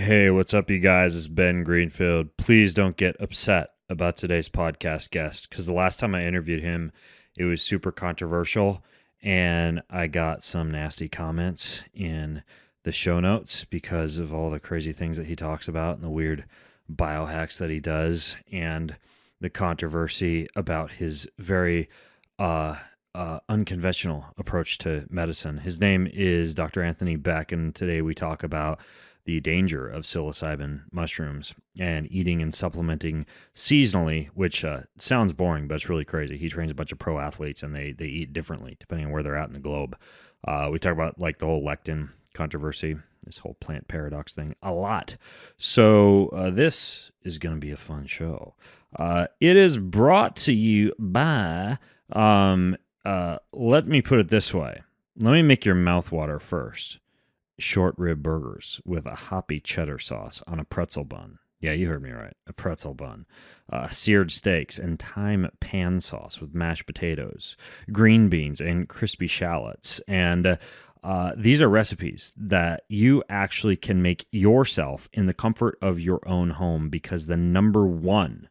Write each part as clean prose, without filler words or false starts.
Hey, what's up, you guys? It's Ben Greenfield. Please don't get upset about today's podcast guest because the last time I interviewed him, it was super controversial and I got some nasty comments in the show notes because of all the crazy things that he talks about and the weird biohacks that he does and the controversy about his very unconventional approach to medicine. His name is Dr. Anthony Beck, and today we talk about the danger of psilocybin mushrooms and eating and supplementing seasonally, which sounds boring, but it's really crazy. He trains a bunch of pro athletes and they eat differently depending on where they're at in the globe. We talk about like the whole lectin controversy, this whole plant paradox thing a lot. So this is going to be a fun show. It is brought to you by, let me put it this way. Let me make your mouth water first. Short rib burgers with a hoppy cheddar sauce on a pretzel bun. Yeah, you heard me right. A pretzel bun. Seared steaks and thyme pan sauce with mashed potatoes, green beans, and crispy shallots. And these are recipes that you actually can make yourself in the comfort of your own home because the number one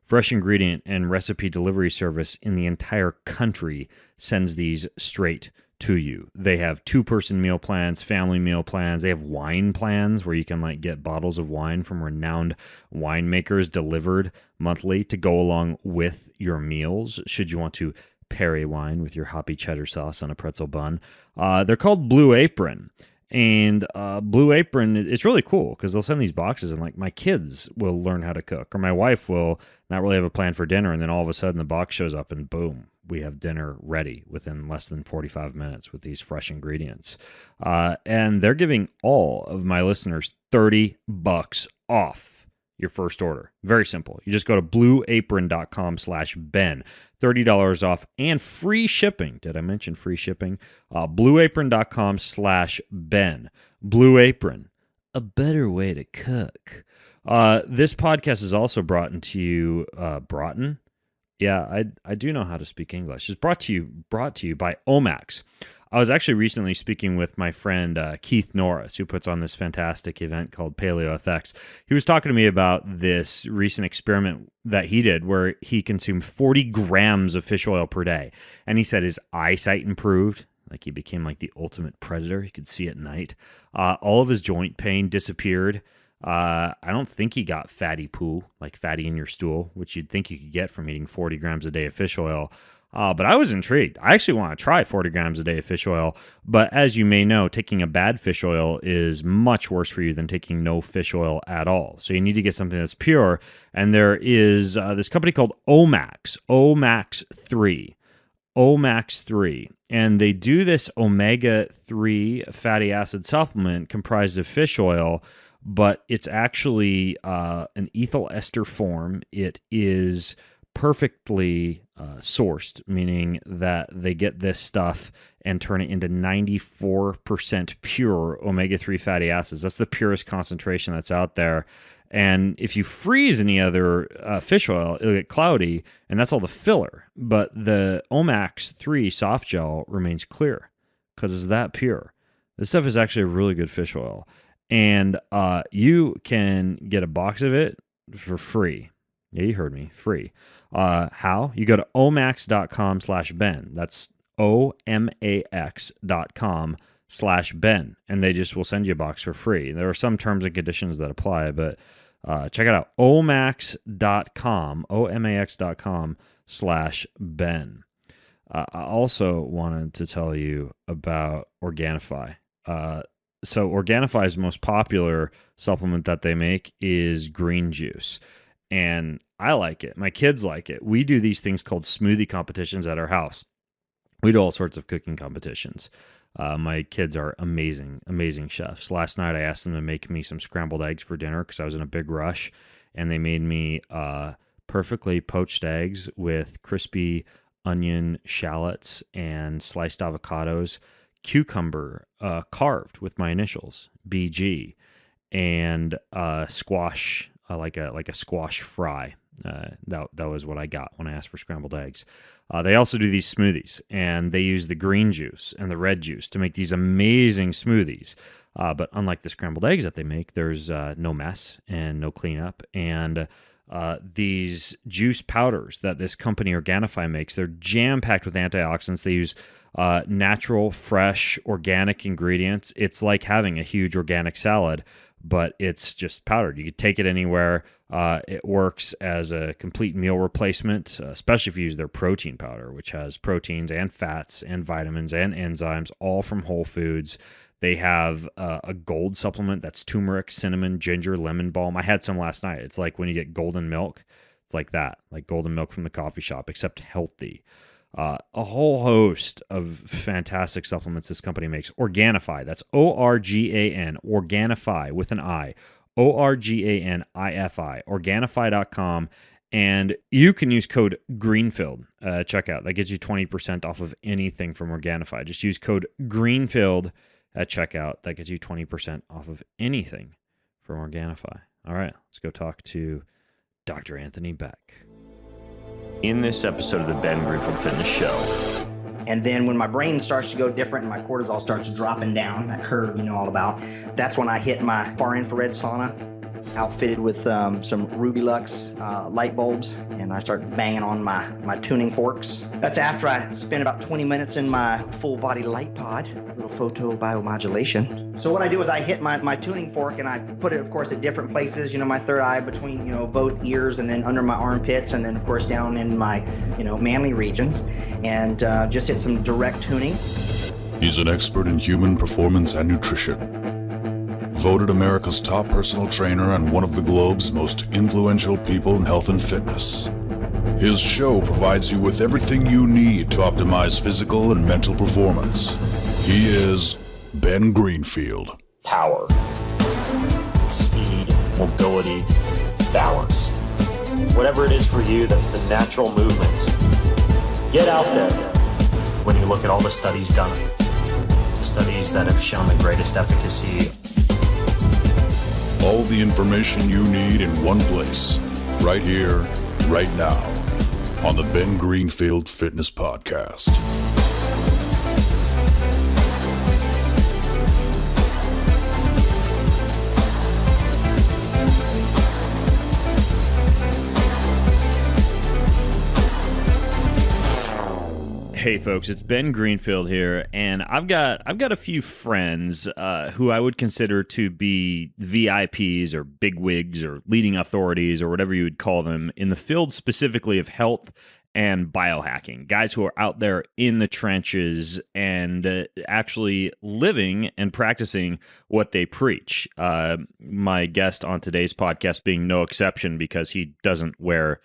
fresh ingredient and recipe delivery service in the entire country sends these straight to you. They have 2-person meal plans, family meal plans. They have wine plans where you can like get bottles of wine from renowned winemakers delivered monthly to go along with your meals should you want to pair a wine with your hoppy cheddar sauce on a pretzel bun. They're called Blue Apron. And Blue Apron, it's really cool because they'll send these boxes and like my kids will learn how to cook or my wife will not really have a plan for dinner and then all of a sudden the box shows up and boom, we have dinner ready within less than 45 minutes with these fresh ingredients. And they're giving all of my listeners $30 off your first order. Very simple. You just go to blueapron.com/Ben. $30 off and free shipping. Did I mention free shipping? Blueapron.com/Ben. Blue Apron, a better way to cook. This podcast is also brought into you, Broughton. Yeah, I do know how to speak English. It's brought to you by Omax. I was actually recently speaking with my friend Keith Norris, who puts on this fantastic event called PaleoFX. He was talking to me about this recent experiment that he did where he consumed 40 grams of fish oil per day. And he said his eyesight improved. Like he became like the ultimate predator. He could see at night. All of his joint pain disappeared. I don't think he got fatty poo, like fatty in your stool, which you'd think you could get from eating 40 grams a day of fish oil. But I was intrigued. I actually want to try 40 grams a day of fish oil. But as you may know, taking a bad fish oil is much worse for you than taking no fish oil at all. So you need to get something that's pure. And there is this company called Omax, Omax 3. And they do this omega-3 fatty acid supplement comprised of fish oil, but it's actually an ethyl ester form. It is perfectly sourced, meaning that they get this stuff and turn it into 94% pure omega-3 fatty acids. That's the purest concentration that's out there. And if you freeze any other fish oil, it'll get cloudy, and that's all the filler. But the Omax 3 soft gel remains clear because it's that pure. This stuff is actually a really good fish oil. And you can get a box of it for free. Yeah, you heard me. Free. How? You go to omax.com/Ben. That's omax.com/Ben. And they just will send you a box for free. There are some terms and conditions that apply, but check it out. omax.com/Ben. I also wanted to tell you about Organifi. So Organifi's most popular supplement that they make is green juice. And I like it. My kids like it. We do these things called smoothie competitions at our house. We do all sorts of cooking competitions. My kids are amazing chefs. Last night I asked them to make me some scrambled eggs for dinner because I was in a big rush. And they made me perfectly poached eggs with crispy onion, shallots, and sliced avocados, cucumber carved with my initials, BG, and squash like a squash fry. That was what I got when I asked for scrambled eggs. They also do these smoothies, and they use the green juice and the red juice to make these amazing smoothies. But unlike the scrambled eggs that they make, there's no mess and no cleanup. And these juice powders that this company Organifi makes, they're jam-packed with antioxidants. They use natural, fresh, organic ingredients. It's like having a huge organic salad, but it's just powdered. You could take it anywhere. It works as a complete meal replacement, especially if you use their protein powder, which has proteins and fats and vitamins and enzymes, all from whole foods. They have a gold supplement that's turmeric, cinnamon, ginger, lemon balm. I had some last night. It's like when you get golden milk. It's like that, like golden milk from the coffee shop, except healthy. A whole host of fantastic supplements this company makes. Organifi, that's O-R-G-A-N, Organifi with an I, O-R-G-A-N-I-F-I, Organifi.com. And you can use code Greenfield checkout. That gets you 20% off of anything from Organifi. Just use code Greenfield at checkout. That gets you 20% off of anything from Organifi. All right, let's go talk to Dr. Anthony Beck. In this episode of the Ben Greenfield Fitness Show. And then when my brain starts to go different and my cortisol starts dropping down, that curve you know all about, that's when I hit my far infrared sauna, outfitted with some Ruby Lux light bulbs, and I start banging on my tuning forks. That's after I spend about 20 minutes in my full body light pod, a little photo biomodulation. So what I do is I hit my tuning fork and I put it, of course, at different places, my third eye between, both ears, and then under my armpits, and then of course down in my, manly regions, and just hit some direct tuning. He's an expert in human performance and nutrition. Voted America's top personal trainer and one of the globe's most influential people in health and fitness. His show provides you with everything you need to optimize physical and mental performance. He is Ben Greenfield. Power, speed, mobility, balance. Whatever it is for you, that's the natural movement. Get out there. When you look at all the studies done, studies that have shown the greatest efficacy. All the information you need in one place, right here, right now, on the Ben Greenfield Fitness Podcast. Hey folks, it's Ben Greenfield here, and I've got a few friends who I would consider to be VIPs or bigwigs or leading authorities or whatever you would call them in the field specifically of health and biohacking. Guys who are out there in the trenches and actually living and practicing what they preach. My guest on today's podcast being no exception because he doesn't wear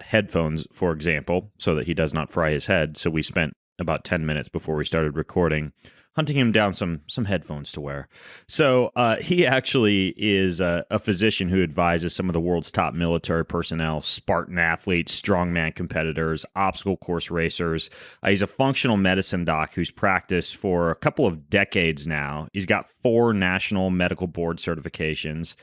headphones, for example, so that he does not fry his head. So we spent about 10 minutes before we started recording hunting him down some headphones to wear. So he actually is a physician who advises some of the world's top military personnel, Spartan athletes, strongman competitors, obstacle course racers. He's a functional medicine doc who's practiced for a couple of decades now. He's got 4 national medical board certifications.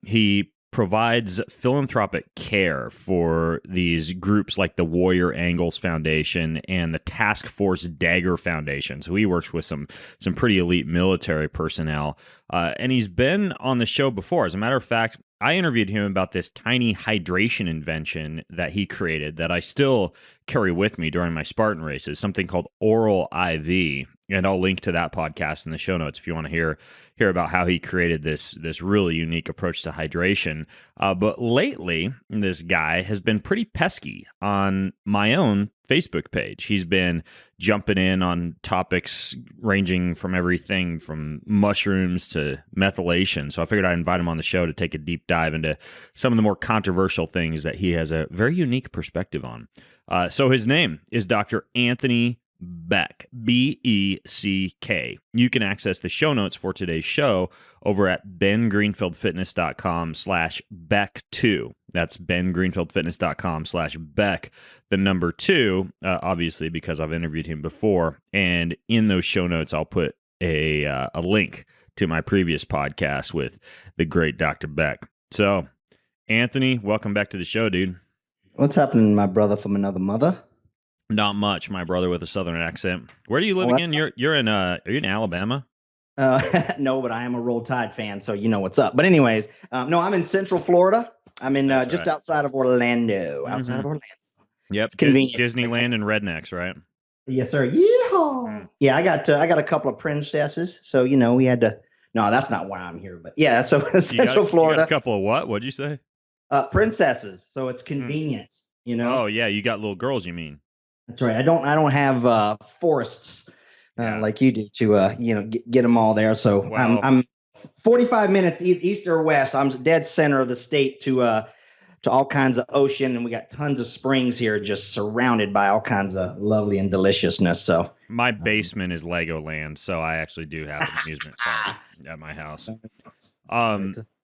He provides philanthropic care for these groups like the Warrior Angles Foundation and the Task Force Dagger Foundation. So he works with some pretty elite military personnel. And he's been on the show before. As a matter of fact, I interviewed him about this tiny hydration invention that he created that I still carry with me during my Spartan races, something called Oral IV. And I'll link to that podcast in the show notes if you want to hear about how he created this really unique approach to hydration. But lately, this guy has been pretty pesky on my own Facebook page. He's been jumping in on topics ranging from everything from mushrooms to methylation. So I figured I'd invite him on the show to take a deep dive into some of the more controversial things that he has a very unique perspective on. So his name is Dr. Anthony Beck, B-E-C-K. You can access the show notes for today's show over at bengreenfieldfitness.com/Beck2. That's bengreenfieldfitness.com/Beck, the number 2, obviously because I've interviewed him before. And in those show notes, I'll put a link to my previous podcast with the great Dr. Beck. So Anthony, welcome back to the show, dude. What's happening, my brother from another mother? Not much, my brother with a southern accent. Where do you live again? You're in are you in Alabama? No, but I am a Roll Tide fan, so you know what's up. But anyways, no, I'm in Central Florida. I'm in just outside of Orlando. Outside of Orlando. Yep, it's convenient. Disneyland and rednecks, right? Yes, sir. Yeehaw! Yeah, I got a couple of princesses, so we had to. No, that's not why I'm here, but yeah. So Central Florida. You got a couple of what? What'd you say? Princesses, so it's convenient. Oh yeah, you got little girls. You mean? That's right. I don't have forests like you do to get them all there. So well, I'm 45 minutes east or west. I'm dead center of the state to all kinds of ocean, and we got tons of springs here, just surrounded by all kinds of lovely and deliciousness. So my basement is Legoland, so I actually do have an amusement park at my house.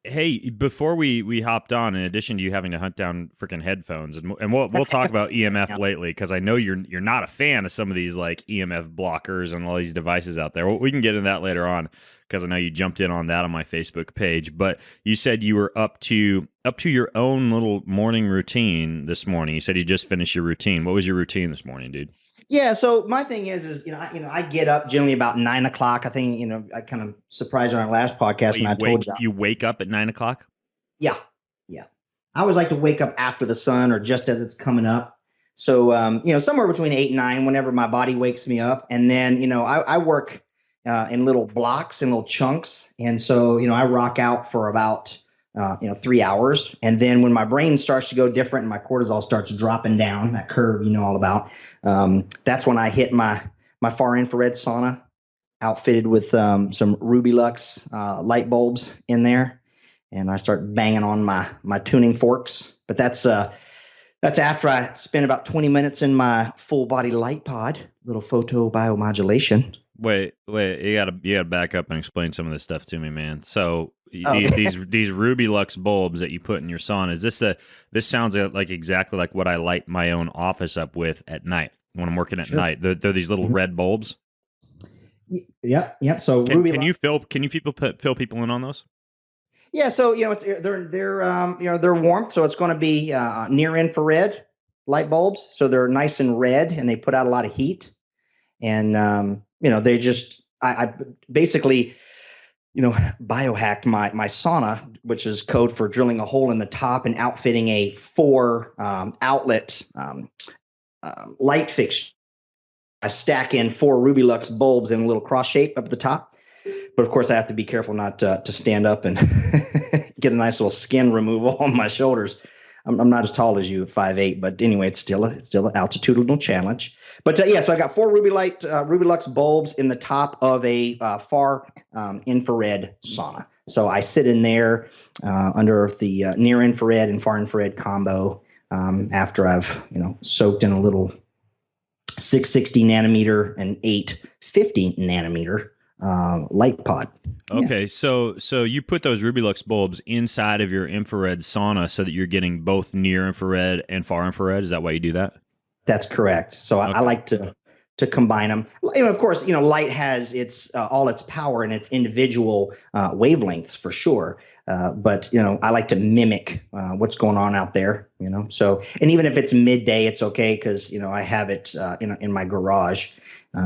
Hey, before we hopped on, in addition to you having to hunt down freaking headphones, and we'll talk about EMF lately, because I know you're not a fan of some of these like EMF blockers and all these devices out there. We can get into that later on, because I know you jumped in on that on my Facebook page. But you said you were up to your own little morning routine this morning. You said you just finished your routine. What was your routine this morning, dude? Yeah, so my thing is I get up generally about 9 o'clock. I think I kind of surprised you on our last podcast, and I told you you wake up at 9 o'clock. Yeah. I always like to wake up after the sun or just as it's coming up. So somewhere between 8 and 9, whenever my body wakes me up, and then I work in little blocks and little chunks, and so I rock out for about 3 hours, and then when my brain starts to go different and my cortisol starts dropping down, that curve all about, that's when I hit my far infrared sauna, outfitted with some Ruby Lux light bulbs in there, and I start banging on my tuning forks. But that's after I spend about 20 minutes in my full body light pod, little photo biomodulation. Wait, you gotta back up and explain some of this stuff to me, man. So these Ruby Lux bulbs that you put in your sauna, this sounds like exactly like what I light my own office up with at night when I'm working at night. They're these little red bulbs. Yep. So can you fill people in on those? Yeah. So they're warmth, so it's going to be near infrared light bulbs. So they're nice and red, and they put out a lot of heat. And they just I basically biohacked my sauna, which is code for drilling a hole in the top and outfitting a 4 outlet light fixture. I stack in 4 Ruby Lux bulbs in a little cross shape up at the top. But of course, I have to be careful not to stand up and get a nice little skin removal on my shoulders. I'm not as tall as you at 5'8", but anyway, it's still an altitudinal challenge. But so I got 4 Ruby Lux bulbs in the top of a far infrared sauna. So I sit in there under the near infrared and far infrared combo after I've soaked in a little 660 nanometer and 850 nanometer light pod. Okay, so you put those Ruby Lux bulbs inside of your infrared sauna so that you're getting both near infrared and far infrared. Is that why you do that? That's correct. So I like to combine them. Of course, light has its all its power and its individual wavelengths for sure. But I like to mimic what's going on out there. So, and even if it's midday, it's okay because I have it in my garage.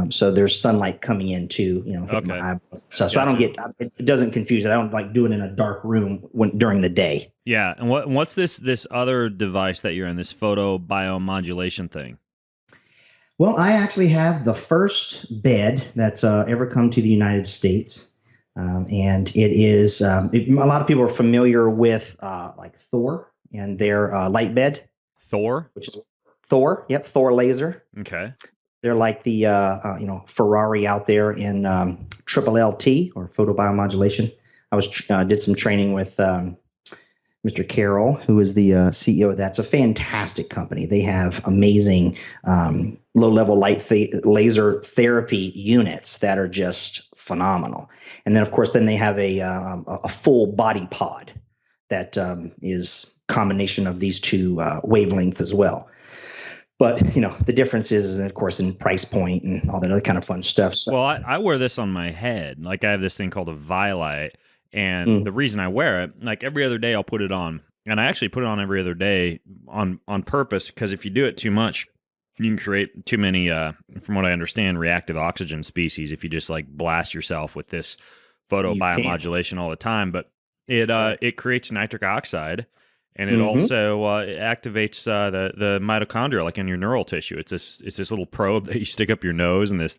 So there's sunlight coming in too, hitting my eyeballs. So I don't it doesn't confuse it. I don't like do it in a dark room during the day. Yeah. And what's this other device that you're in, this photo biomodulation thing? Well, I actually have the first bed that's ever come to the United States. And it is, a lot of people are familiar with like Thor and their light bed. Thor? Which is Thor. Yep. Thor laser. Okay. They're like the Ferrari out there in triple LT or photobiomodulation. I did some training with Mr. Carroll, who is the CEO of that. It's a fantastic company. They have amazing low-level light laser therapy units that are just phenomenal. And then, of course, they have a full body pod that is combination of these two wavelengths as well. But, the difference is, of course, in price point and all that other kind of fun stuff. So, well, I wear this on my head. Like I have this thing called a Violite. And the reason I wear it, like every other day I'll put it on and I actually put it on every other day on purpose, because if you do it too much, you can create too many, from what I understand, reactive oxygen species if you just like blast yourself with this photobiomodulation all the time. But it creates nitric oxide, and it also it activates the mitochondria, like in your neural tissue. It's this little probe that you stick up your nose, and this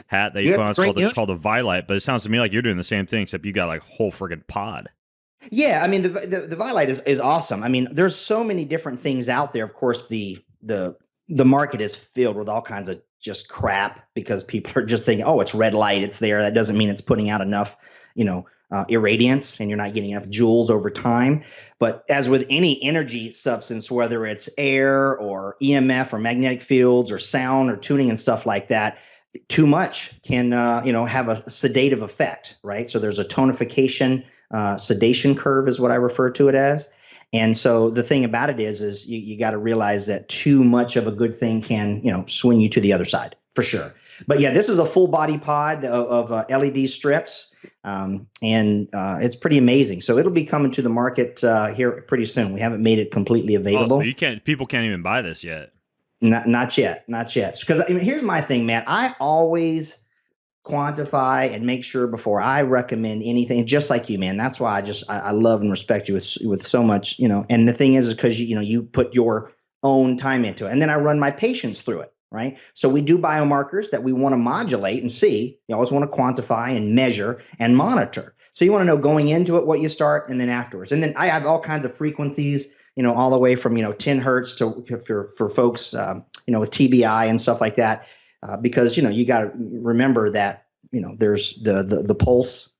hat that you put on. It's called a Vilite. But it sounds to me like you're doing the same thing, except you got like a whole friggin' pod. Yeah, I mean the Vilite is awesome. I mean, there's so many different things out there. Of course, the market is filled with all kinds of just crap because people are just thinking, oh, it's red light, it's there. That doesn't mean it's putting out enough, irradiance, and you're not getting enough joules over time. But as with any energy substance, whether it's air or EMF or magnetic fields or sound or tuning and stuff like that, too much can, have a sedative effect, right? So there's a tonification, sedation curve is what I refer to it as. And so the thing about it is you got to realize that too much of a good thing can, swing you to the other side for sure. But yeah, this is a full body pod of LED strips, and it's pretty amazing. So it'll be coming to the market here pretty soon. We haven't made it completely available. Oh, so people can't even buy this yet. Not yet. Because here's my thing, man. I always quantify and make sure before I recommend anything, just like you, man. That's why I love and respect you with so much, and the thing is because you put your own time into it. And then I run my patients through it, right? So we do biomarkers that we want to modulate and see. You always want to quantify and measure and monitor. So you want to know going into it what you start and then afterwards. And then I have all kinds of frequencies, all the way from 10 hertz to for folks with TBI and stuff like that. Because you got to remember that there's the pulse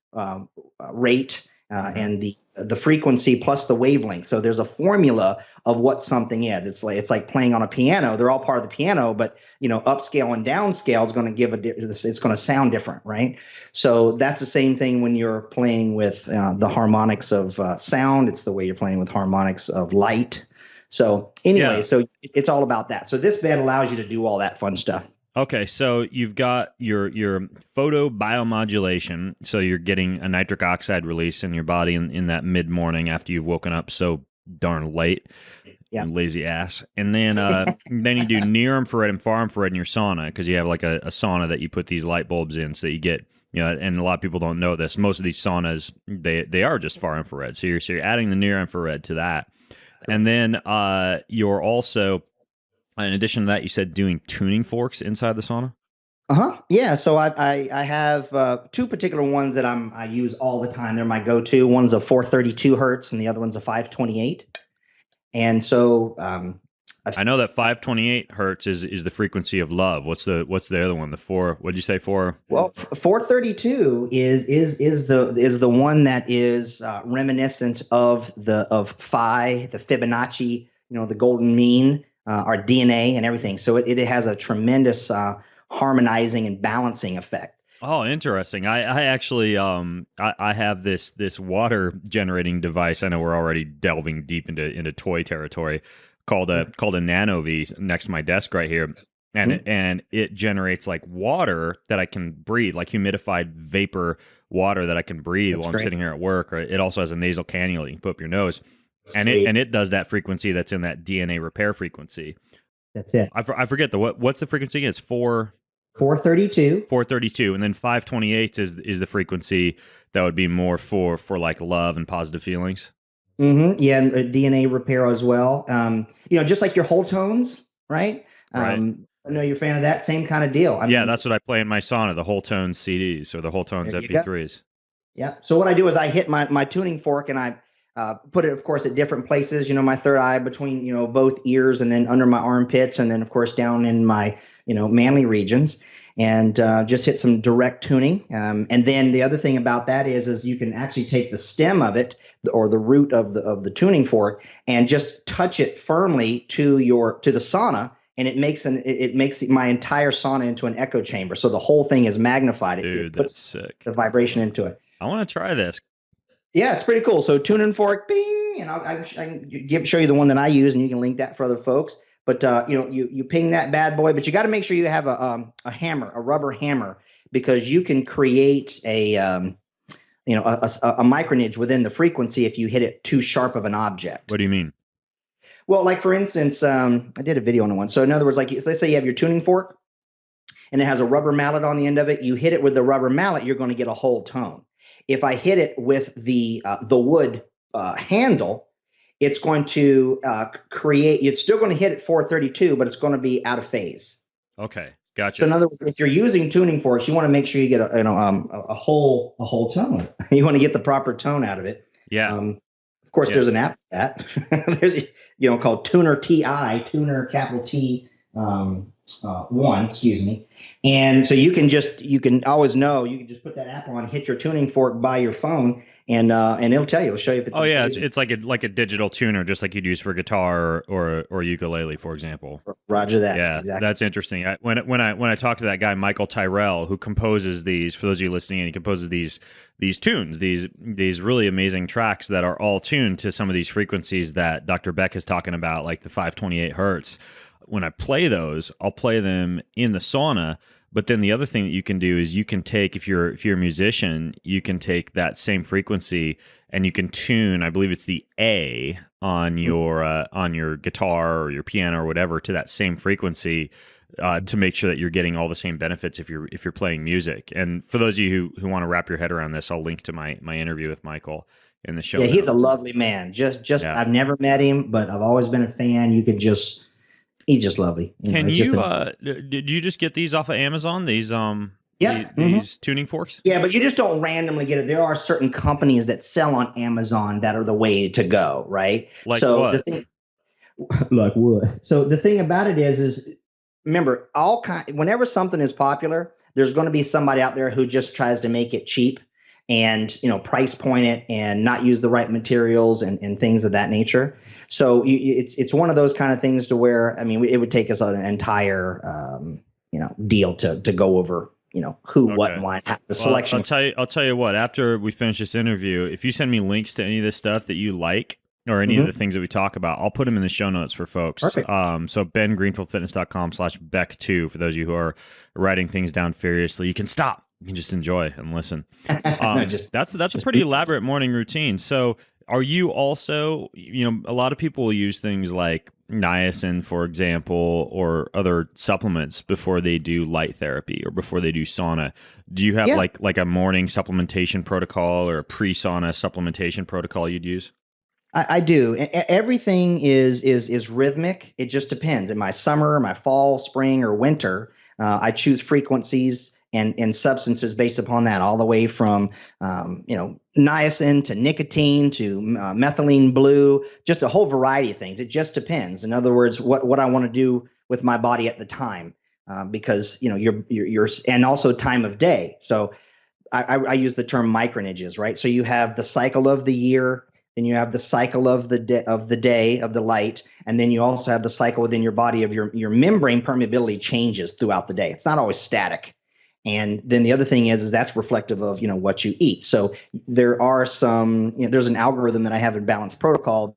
rate and the frequency plus the wavelength. So there's a formula of what something is. It's like playing on a piano. They're all part of the piano, but upscale and downscale is going to it's going to sound different, right? So that's the same thing when you're playing with the harmonics of sound. It's the way you're playing with harmonics of light. So anyway, So it's all about that. So this bed allows you to do all that fun stuff. Okay, so you've got your photobiomodulation, so you're getting a nitric oxide release in your body in that mid-morning after you've woken up so darn late, you lazy ass. And then then you do near infrared and far infrared in your sauna, because you have like a sauna that you put these light bulbs in so that you get, and a lot of people don't know this. Most of these saunas, they are just far infrared. So you're adding the near infrared to that. And then you're also, in addition to that, you said doing tuning forks inside the sauna? Yeah. So I have two particular ones that I use all the time. They're my go-to. One's a 432 hertz and the other one's a 528. And so I know that 528 hertz is the frequency of love. What's the other one? What'd you say, 4? Well, 432 is the one that is reminiscent of phi, the Fibonacci, the golden mean. Our DNA and everything. So it has a tremendous harmonizing and balancing effect. Oh, interesting. I actually I have this water generating device. I know we're already delving deep into toy territory, called a NanoV next to my desk right here. And it generates like water that I can breathe, like humidified vapor water that I can breathe while I'm sitting here at work. Or it also has a nasal cannula you can put up your nose. And it does that frequency that's in that DNA repair frequency. That's it. I forget what's the frequency again? It's 432. 432, and then 528 is the frequency that would be more for like love and positive feelings. Yeah, and DNA repair as well. Just like your whole tones, right? Right. I know you're a fan of that. Same kind of deal. That's what I play in my sauna, the whole tones CDs or the whole tones MP3s. Yeah. So what I do is I hit my tuning fork and I put it, of course, at different places, my third eye between, both ears, and then under my armpits, and then, of course, down in my, manly regions, and just hit some direct tuning. And then the other thing about that is you can actually take the stem of it or the root of the tuning fork and just touch it firmly to the sauna. And it makes my entire sauna into an echo chamber. So the whole thing is magnified. Dude, it puts that's sick. The vibration into it. I want to try this. Yeah, it's pretty cool. So tuning fork, bing, and I can show you the one that I use, and you can link that for other folks. But you ping that bad boy, but you got to make sure you have a hammer, a rubber hammer, because you can create a a micronidge within the frequency if you hit it too sharp of an object. What do you mean? Well, like for instance, I did a video on one. So in other words, like let's say you have your tuning fork and it has a rubber mallet on the end of it. You hit it with the rubber mallet, you're going to get a whole tone. If I hit it with the wood handle, it's going to create. It's still going to hit at 432, but it's going to be out of phase. Okay, gotcha. So in other words, if you're using tuning forks, you want to make sure you get a whole tone. You want to get the proper tone out of it. Yeah. Of course, there's an app for that. There's called Tuner TI, Tuner capital T 1, excuse me. And so you can always know, you can just put that app on, hit your tuning fork by your phone, and it'll tell you, it'll show you if it's. Oh yeah, it's like a digital tuner, just like you'd use for guitar or ukulele, for example. Roger that. Yeah, exactly. That's interesting. When I talked to that guy Michael Tyrell, who composes these, for those of you listening, and he composes these tunes, these really amazing tracks that are all tuned to some of these frequencies that Dr. Beck is talking about, like the 528 hertz. When I play those, I'll play them in the sauna. But then the other thing that you can do is you can take, if you're a musician, you can take that same frequency and you can tune, I believe it's the A on your guitar or your piano or whatever, to that same frequency to make sure that you're getting all the same benefits if you're playing music. And for those of you who want to wrap your head around this, I'll link to my interview with Michael in the show. Yeah, notes. he's a lovely man. I've never met him, but I've always been a fan. He's just lovely. Did you just get these off of Amazon? These these tuning forks? Yeah, but you just don't randomly get it. There are certain companies that sell on Amazon that are the way to go, right? Like what? Like what? So the thing about it is remember, whenever something is popular, there's going to be somebody out there who just tries to make it cheap and price point it and not use the right materials and things of that nature. So it's one of those kind of things to where, I mean, it would take us an entire deal to go over who, what, and why, the selection. I'll tell you what. After we finish this interview, if you send me links to any of this stuff that you like, or any of the things that we talk about, I'll put them in the show notes for folks. Perfect. So bengreenfieldfitness.com/Beck2 for those of you who are writing things down furiously. You can stop. You can just enjoy and listen. That's a pretty elaborate morning routine. So are you also, a lot of people will use things like niacin, for example, or other supplements before they do light therapy or before they do sauna. Do you have like a morning supplementation protocol or a pre-sauna supplementation protocol you'd use? I do. Everything is rhythmic. It just depends. In my summer, my fall, spring, or winter, I choose frequencies and substances based upon that, all the way from niacin to nicotine to methylene blue, just a whole variety of things. It just depends. In other words, what I want to do with my body at the time, because you're and also time of day. So I use the term micronidges, right? So you have the cycle of the year. Then you have the cycle of the day of the light, and then you also have the cycle within your body of your membrane permeability changes throughout the day. It's not always static. And then the other thing is that's reflective of what you eat. So there are some there's an algorithm that I have in Balanced Protocol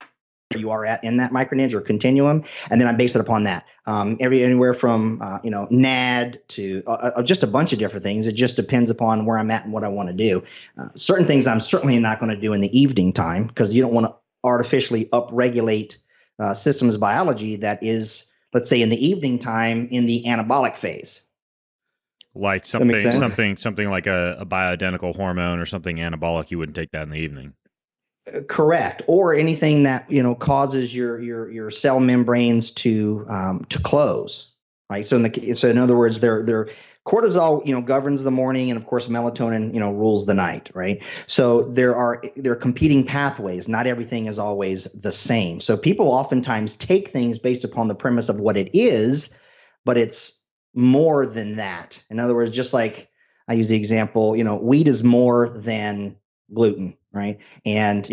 where you are at in that micronidge or continuum, and then I base it upon that. Anywhere from NAD to just a bunch of different things. It just depends upon where I'm at and what I want to do. Certain things I'm certainly not going to do in the evening time, because you don't want to artificially upregulate systems biology that is, let's say, in the evening time in the anabolic phase. Like something like a bioidentical hormone or something anabolic, you wouldn't take that in the evening. Correct. Or anything that causes your cell membranes to close. Right. So in other words, their cortisol governs the morning, and of course melatonin rules the night. Right. So there are competing pathways. Not everything is always the same. So people oftentimes take things based upon the premise of what it is, but it's more than that. In other words, just like I use the example, wheat is more than gluten, right? And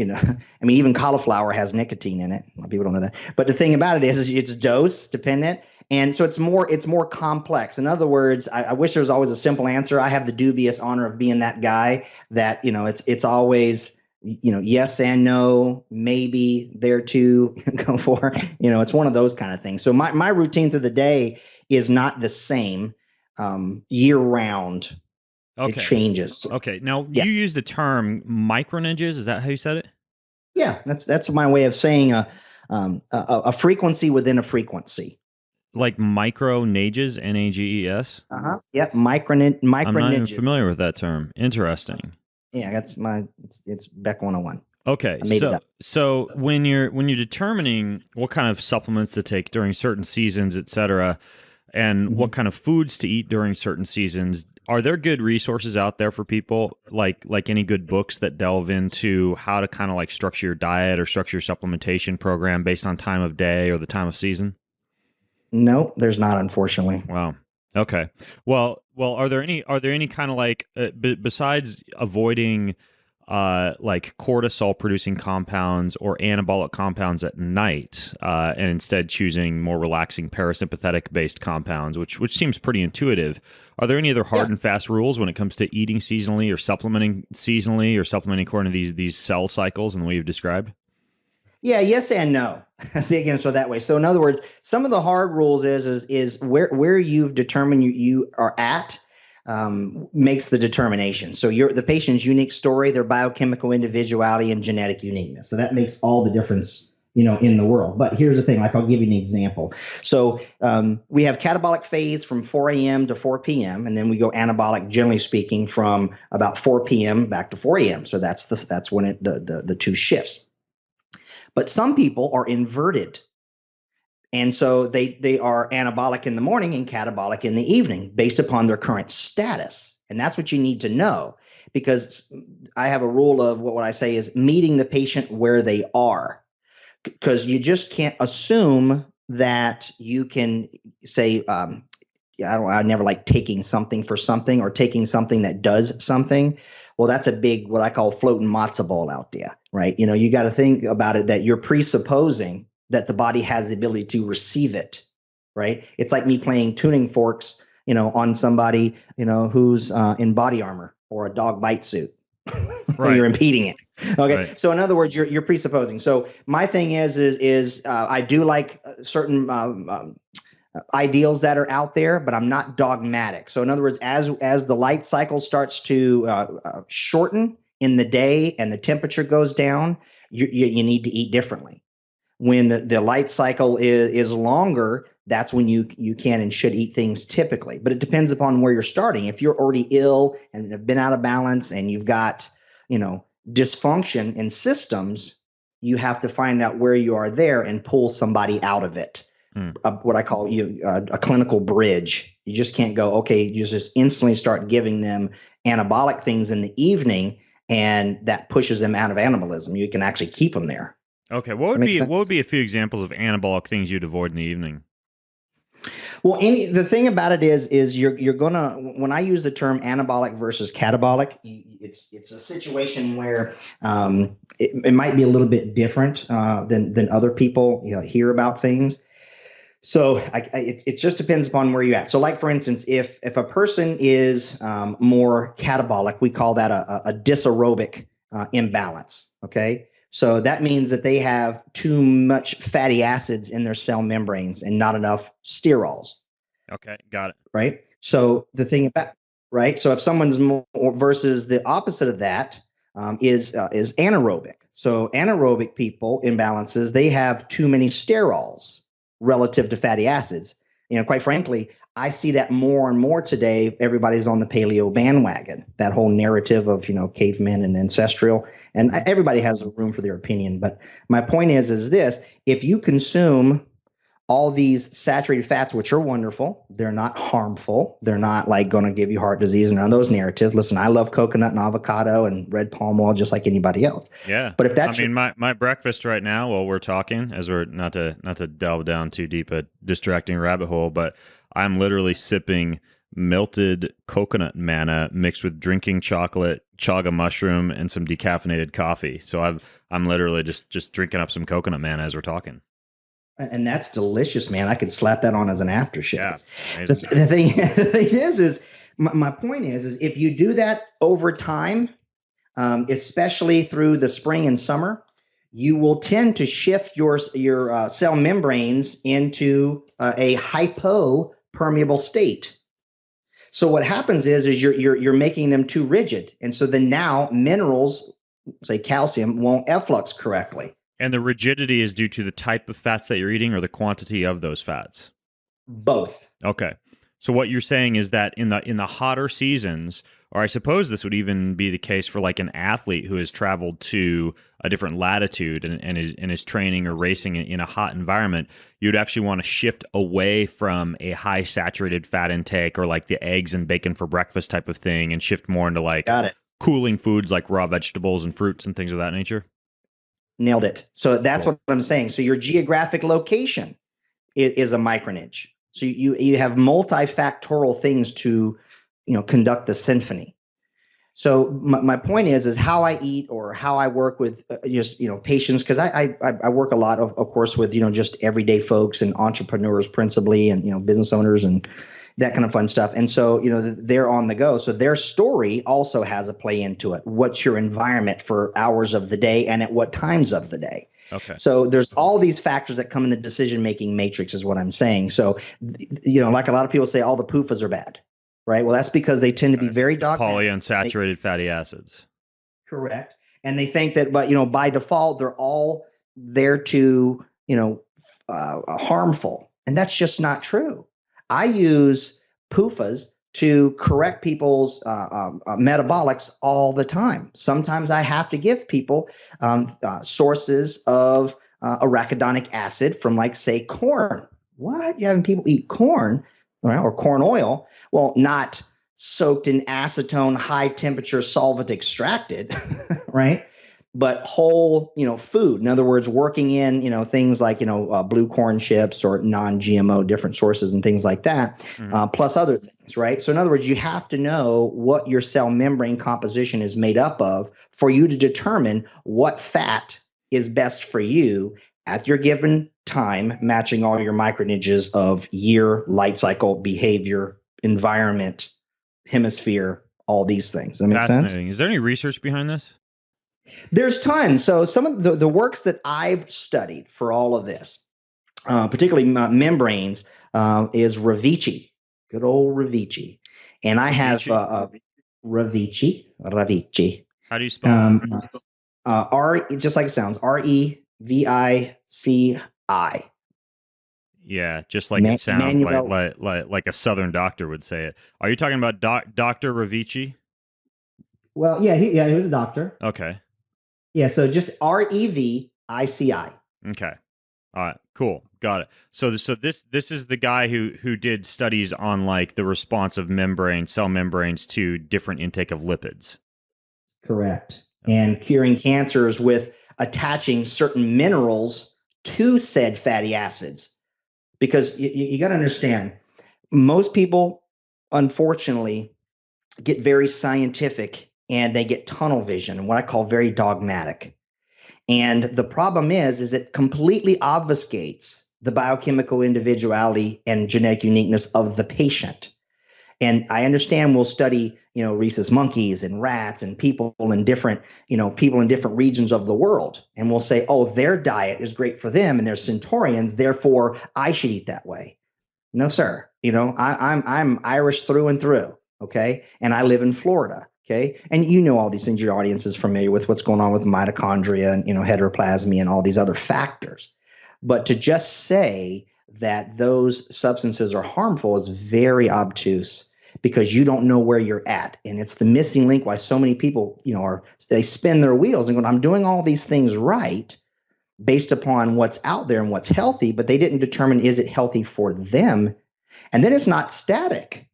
even cauliflower has nicotine in it. A lot of people don't know that. But the thing about it is it's dose dependent, and so it's more complex. In other words, I wish there was always a simple answer. I have the dubious honor of being that guy that it's always yes and no, maybe there too, go for. It's one of those kind of things. So my routine through the day is not the same year round It Okay. changes. Okay. Now Yeah. you use the term micronages. Is that how you said it? Yeah, that's my way of saying a frequency within a frequency. Like micronages, Nages? Yep, I'm not even micronages. familiar with that term. Interesting. Yeah, it's Beck 101. Okay, I made it up. so when you're determining what kind of supplements to take during certain seasons, et cetera, and what kind of foods to eat during certain seasons, are there good resources out there for people, like any good books that delve into how to kind of like structure your diet or structure your supplementation program based on time of day or the time of season? No, there's not, unfortunately. Wow. Okay. Well, are there any kind of like besides avoiding like cortisol producing compounds or anabolic compounds at night, and instead choosing more relaxing parasympathetic based compounds, which seems pretty intuitive. Are there any other hard and fast rules when it comes to eating seasonally or supplementing according to these cell cycles and the way you've described? Yeah, yes and no. See again, so that way. So in other words, some of the hard rules is where you've determined you are at makes the determination. So the patient's unique story, their biochemical individuality, and genetic uniqueness. So that makes all the difference, in the world. But here's the thing, like I'll give you an example. So we have catabolic phase from 4 a.m. to 4 p.m. and then we go anabolic, generally speaking, from about 4 p.m. back to 4 a.m. So that's when the two shifts. But some people are inverted. And so they are anabolic in the morning and catabolic in the evening based upon their current status. And that's what you need to know, because I have a rule of what I say is meeting the patient where they are, because you just can't assume that you can say, I never like taking something for something or taking something that does something. Well, that's a big, what I call floating matzo ball out there, right? You got to think about it that you're presupposing that the body has the ability to receive it, right? It's like me playing tuning forks, on somebody, who's in body armor or a dog bite suit. Right. You're impeding it. Okay. Right. So in other words, you're presupposing. So my thing is I do like certain ideals that are out there, but I'm not dogmatic. So in other words, as the light cycle starts to shorten in the day and the temperature goes down, you need to eat differently. When the light cycle is longer, that's when you can and should eat things typically. But it depends upon where you're starting. If you're already ill and have been out of balance and you've got, dysfunction in systems, you have to find out where you are there and pull somebody out of it. What I call a clinical bridge. You just can't go, okay, you just instantly start giving them anabolic things in the evening, and that pushes them out of anabolism. You can actually keep them there. Okay, what would be a few examples of anabolic things you'd avoid in the evening? Well, the thing about it is you're gonna, when I use the term anabolic versus catabolic, it's a situation where it might be a little bit different than other people hear about things. So it just depends upon where you're at. So like, for instance, if a person is more catabolic, we call that a dysaerobic imbalance, okay? So that means that they have too much fatty acids in their cell membranes and not enough sterols. Okay, got it. Right? So the thing about, right? So if someone's more versus the opposite of that is anaerobic. So anaerobic people, imbalances, they have too many sterols relative to fatty acids. Quite frankly, I see that more and more today. Everybody's on the paleo bandwagon, that whole narrative of, cavemen and ancestral, and everybody has room for their opinion. But my point is this: if you consume all these saturated fats, which are wonderful, they're not harmful. They're not like going to give you heart disease and none of those narratives. Listen, I love coconut and avocado and red palm oil just like anybody else. Yeah. But if that's my breakfast right now while we're talking, as we're not to delve down too deep a distracting rabbit hole, but I'm literally sipping melted coconut manna mixed with drinking chocolate, chaga mushroom, and some decaffeinated coffee. So I'm literally just drinking up some coconut manna as we're talking. And that's delicious, man. I could slap that on as an aftershave. Yeah, the thing is my point is if you do that over time, especially through the spring and summer, you will tend to shift your cell membranes into a hypopermeable state. So what happens is you're making them too rigid. And so then now minerals, say calcium, won't efflux correctly. And the rigidity is due to the type of fats that you're eating or the quantity of those fats? Both. Okay. So what you're saying is that in the hotter seasons, or I suppose this would even be the case for like an athlete who has traveled to a different latitude and is training or racing in a hot environment, you'd actually want to shift away from a high saturated fat intake or like the eggs and bacon for breakfast type of thing and shift more into like cooling foods like raw vegetables and fruits and things of that nature. Nailed it. So that's what I'm saying. So your geographic location is a micronage. So you have multifactorial things to, conduct the symphony. So my point is how I eat or how I work with patients, because I work a lot of course with just everyday folks and entrepreneurs principally, and business owners and that kind of fun stuff. And so they're on the go. So their story also has a play into it. What's your environment for hours of the day and at what times of the day? Okay. So there's all these factors that come in the decision-making matrix is what I'm saying. So, like a lot of people say, all the PUFAs are bad, right? Well, that's because they tend to be very dogmatic. Polyunsaturated fatty acids. Correct. And they think that, but, by default, they're all there to, harmful. And that's just not true. I use PUFAs to correct people's metabolics all the time. Sometimes I have to give people sources of arachidonic acid from, like, say, corn. What? You're having people eat corn, right, or corn oil? Well, not soaked in acetone, high temperature solvent extracted, right? But whole, food. In other words, working in, things like, blue corn chips or non-GMO different sources and things like that, plus other things, right? So in other words, you have to know what your cell membrane composition is made up of for you to determine what fat is best for you at your given time, matching all your micronages of year, light cycle, behavior, environment, hemisphere, all these things. Does that make sense? Is there any research behind this? There's tons. So some of the works that I've studied for all of this, particularly membranes, is Ravici, good old Ravici. And I have Ravici. How do you spell it? Just like it sounds, Revici. Yeah, just like it sounds, like a Southern doctor would say it. Are you talking about Dr. Ravici? Well, yeah, he was a doctor. Okay. Yeah, so just Revici. Okay. All right, cool. Got it. So this is the guy who did studies on like the response of cell membranes to different intake of lipids. Correct. And curing cancers with attaching certain minerals to said fatty acids. Because you got to understand, most people, unfortunately, get very scientific and they get tunnel vision, and what I call very dogmatic. And the problem is it completely obfuscates the biochemical individuality and genetic uniqueness of the patient. And I understand we'll study, rhesus monkeys and rats and people in different regions of the world. And we'll say, oh, their diet is great for them and they're centurions, therefore I should eat that way. No, sir. I'm Irish through and through. Okay. And I live in Florida. Okay. And all these things, your audience is familiar with what's going on with mitochondria and, heteroplasmy and all these other factors. But to just say that those substances are harmful is very obtuse because you don't know where you're at. And it's the missing link why so many people, they spin their wheels and go, I'm doing all these things right based upon what's out there and what's healthy, but they didn't determine, is it healthy for them? And then it's not static.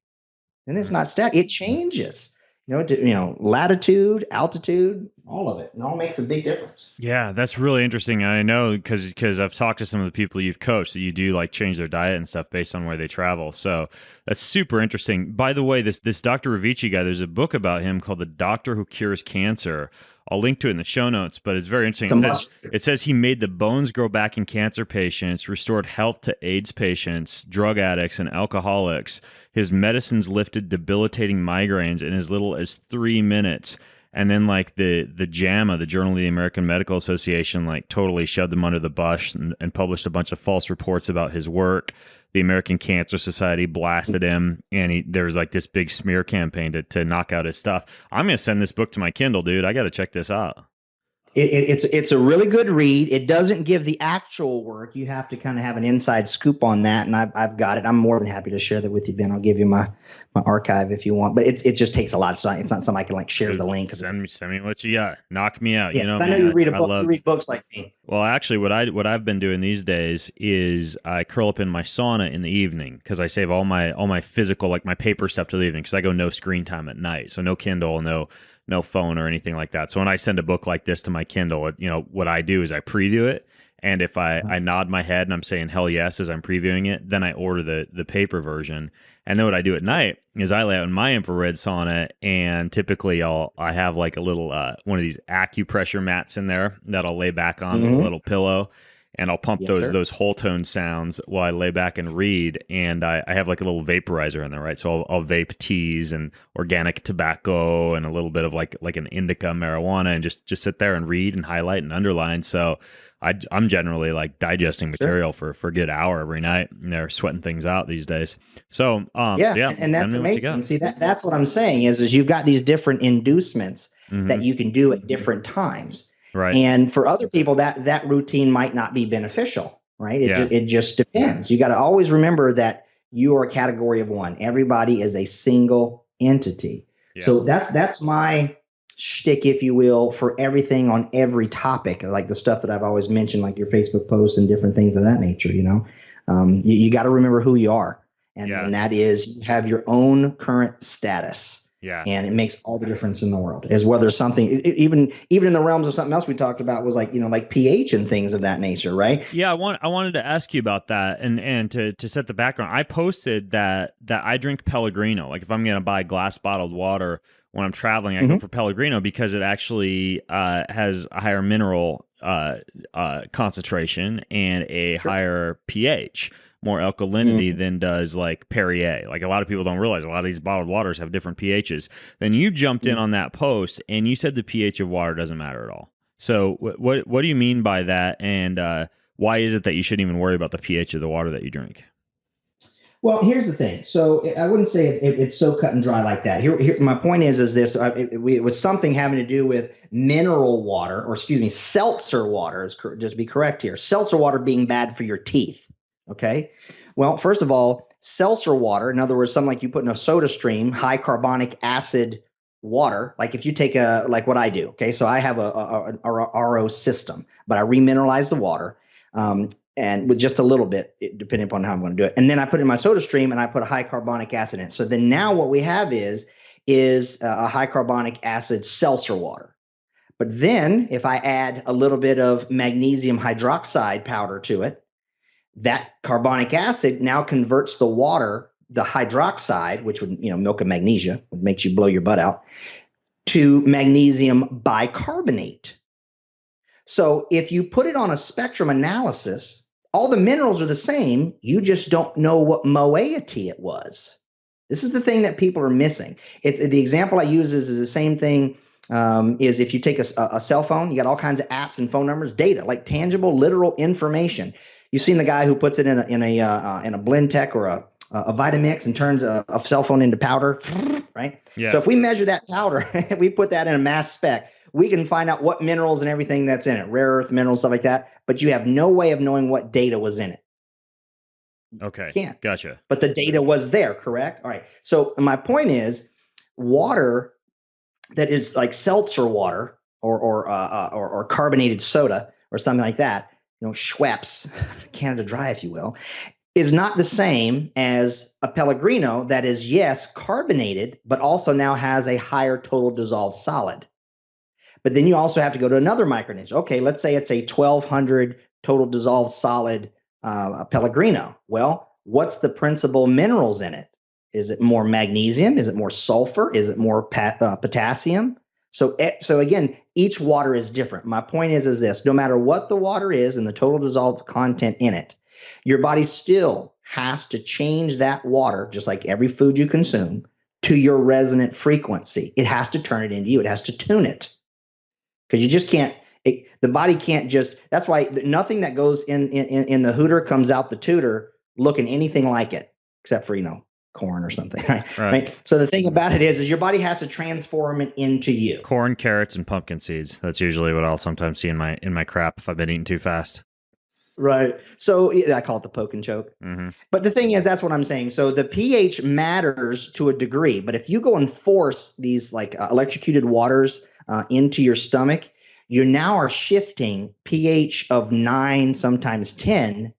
It changes. Latitude, altitude, all of it. It all makes a big difference. Yeah, that's really interesting. And I know because I've talked to some of the people you've coached that you do like change their diet and stuff based on where they travel. So that's super interesting. By the way, this Dr. Ravici guy, there's a book about him called The Doctor Who Cures Cancer. I'll link to it in the show notes, but it's very interesting. It says he made the bones grow back in cancer patients, restored health to AIDS patients, drug addicts, and alcoholics. His medicines lifted debilitating migraines in as little as 3 minutes. And then like the JAMA, the Journal of the American Medical Association, like totally shoved him under the bus and published a bunch of false reports about his work. The American Cancer Society blasted him, and there was like this big smear campaign to knock out his stuff. I'm going to send this book to my Kindle, dude. I got to check this out. It's a really good read. It doesn't give the actual work. You have to kind of have an inside scoop on that, and I've got it. I'm more than happy to share that with you, Ben. I'll give you my archive if you want, but it just takes a lot of time. It's not something I can like share the link. Send me what you got. Knock me out. Yeah, you know, I know you read a book. You read books like me. Well, actually, what I've been doing these days is I curl up in my sauna in the evening because I save all my physical, like my paper stuff, to the evening because I go no screen time at night, so no Kindle, no phone or anything like that. So when I send a book like this to my Kindle, what I do is I preview it. And if I nod my head and I'm saying hell yes as I'm previewing it, then I order the paper version. And then what I do at night is I lay out in my infrared sauna, and typically I have like a little one of these acupressure mats in there that I'll lay back on with a little pillow. And I'll pump those whole tone sounds while I lay back and read. And I have like a little vaporizer in there, right? So I'll vape teas and organic tobacco and a little bit of like an indica marijuana, and just sit there and read and highlight and underline. So I'm generally like digesting material for a good hour every night, and they're sweating things out these days. So and that's amazing. See, that's what I'm saying is you've got these different inducements that you can do at different times. Right. And for other people, that routine might not be beneficial, right? It just depends. You got to always remember that you are a category of one. Everybody is a single entity. Yeah. So that's my shtick, if you will, for everything on every topic, like the stuff that I've always mentioned, like your Facebook posts and different things of that nature. You got to remember who you are, and that is you have your own current status. Yeah. And it makes all the difference in the world, as whether something, even in the realms of something else we talked about was like pH and things of that nature, right? Yeah. I wanted to ask you about that and to set the background. I posted that I drink Pellegrino. Like if I'm going to buy glass bottled water when I'm traveling, I go for Pellegrino because it actually has a higher mineral concentration and a higher pH. More alkalinity than does like Perrier. Like a lot of people don't realize a lot of these bottled waters have different pHs. Then you jumped in on that post and you said the pH of water doesn't matter at all. So what do you mean by that? And why is it that you shouldn't even worry about the pH of the water that you drink? Well, here's the thing. So I wouldn't say it's so cut and dry like that. Here my point is this. It was something having to do with mineral water, or excuse me, seltzer water, just to be correct here. Seltzer water being bad for your teeth. Okay. Well, first of all, seltzer water, in other words, something like you put in a soda stream, high carbonic acid water, like if you take like what I do. Okay. So I have a RO system, but I remineralize the water and with just a little bit, depending upon how I'm going to do it. And then I put it in my soda stream and I put a high carbonic acid in it. So then now what we have is a high carbonic acid seltzer water. But then if I add a little bit of magnesium hydroxide powder to it, that carbonic acid now converts the water, the hydroxide, which would, milk of magnesia, would make you blow your butt out, to magnesium bicarbonate. So if you put it on a spectrum analysis, all the minerals are the same. You just don't know what moiety it was. This is the thing that people are missing. The example I use is the same thing. Is if you take a cell phone, you got all kinds of apps and phone numbers, data, like tangible, literal information. You've seen the guy who puts it in a blend tech or a Vitamix and turns a cell phone into powder, right? Yeah. So if we measure that powder, we put that in a mass spec, we can find out what minerals and everything that's in it, rare earth minerals, stuff like that. But you have no way of knowing what data was in it. Okay. You can't. Gotcha. But the data was there, correct? All right. So my point is, water that is like seltzer water or carbonated soda or something like that, Schweppes, Canada Dry, if you will, is not the same as a Pellegrino that is, yes, carbonated, but also now has a higher total dissolved solid. But then you also have to go to another micronutrient. Okay, let's say it's a 1200 total dissolved solid Pellegrino. Well, what's the principal minerals in it? Is it more magnesium? Is it more sulfur? Is it more potassium? So again, each water is different. My point is this: no matter what the water is and the total dissolved content in it, your body still has to change that water, just like every food you consume, to your resonant frequency. It has to turn it into you. It has to tune it, because you just can't. The body can't just. That's why nothing that goes in the hooter comes out the tooter looking anything like it, except for corn or something. Right. So the thing about it is your body has to transform it into you. Corn, carrots, and pumpkin seeds. That's usually what I'll sometimes see in my crap if I've been eating too fast. Right. So I call it the poke and choke. Mm-hmm. But the thing is, that's what I'm saying. So the pH matters to a degree. But if you go and force these like electrocuted waters into your stomach, you now are shifting pH of 9, sometimes 10,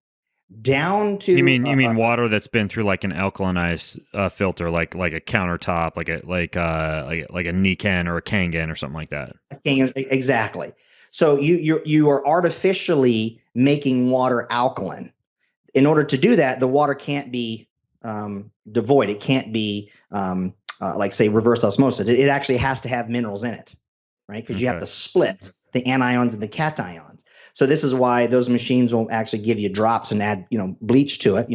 down to. You mean water that's been through like an alkalinized filter, like a countertop, like a Nikan or a Kangen or something like that. Exactly. So you are artificially making water alkaline. In order to do that, the water can't be devoid. It can't be like say reverse osmosis. It actually has to have minerals in it, right? Because you have to split the anions and the cations. So this is why those machines will actually give you drops and add bleach to it,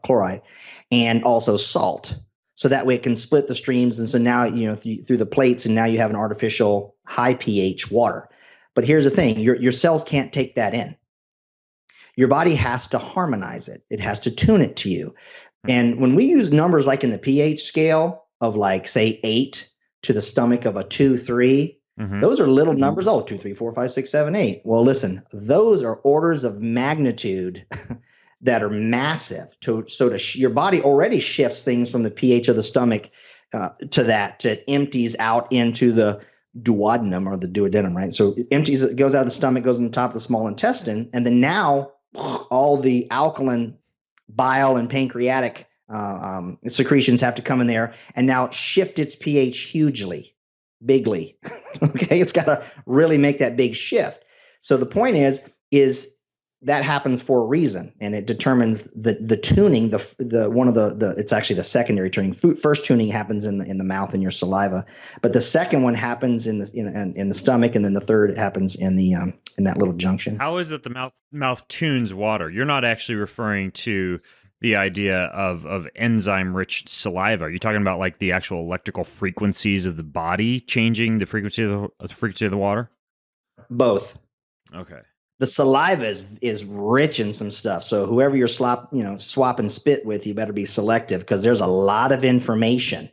chloride, and also salt. So that way it can split the streams. And so now, through the plates, and now you have an artificial high pH water. But here's the thing, your cells can't take that in. Your body has to harmonize it. It has to tune it to you. And when we use numbers like in the pH scale of like, say, 8 to the stomach of a 2, 3, those are little numbers. 2, 3, 4, 5, 6, 7, 8. Well, listen, those are orders of magnitude that are massive. Your body already shifts things from the pH of the stomach to that. It empties out into the duodenum or the duodenum, right? So it empties, it goes out of the stomach, goes in the top of the small intestine, and then now all the alkaline bile and pancreatic secretions have to come in there and now shift its pH bigly. Okay, it's got to really make that big shift. So the point is that happens for a reason, and it determines the tuning. It's actually the secondary tuning. First tuning happens in the mouth and your saliva, but the second one happens in the stomach, and then the third happens in that little junction. How is it the mouth tunes water? You're not actually referring to the idea of enzyme-rich saliva. Are you talking about like the actual electrical frequencies of the body changing the frequency of the water? Both. Okay. The saliva is rich in some stuff. So whoever you're swapping spit with, you better be selective, because there's a lot of information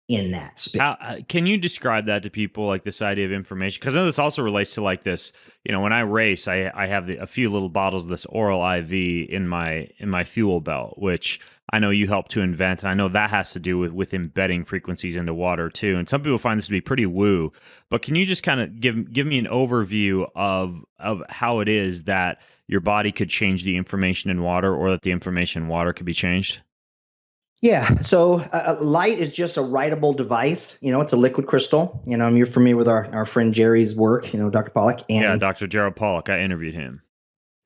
in that spit. Can you describe that to people, like this idea of information? Because I know this also relates to like this, when I race, I have a few little bottles of this oral IV in my fuel belt, which I know you helped to invent. And I know that has to do with embedding frequencies into water too. And some people find this to be pretty woo, but can you just kind of give me an overview of how it is that your body could change the information in water, or that the information in water could be changed? Yeah. So light is just a writable device. It's a liquid crystal. You're familiar with our friend Jerry's work, Dr. Pollack. And Dr. Gerald Pollack. I interviewed him.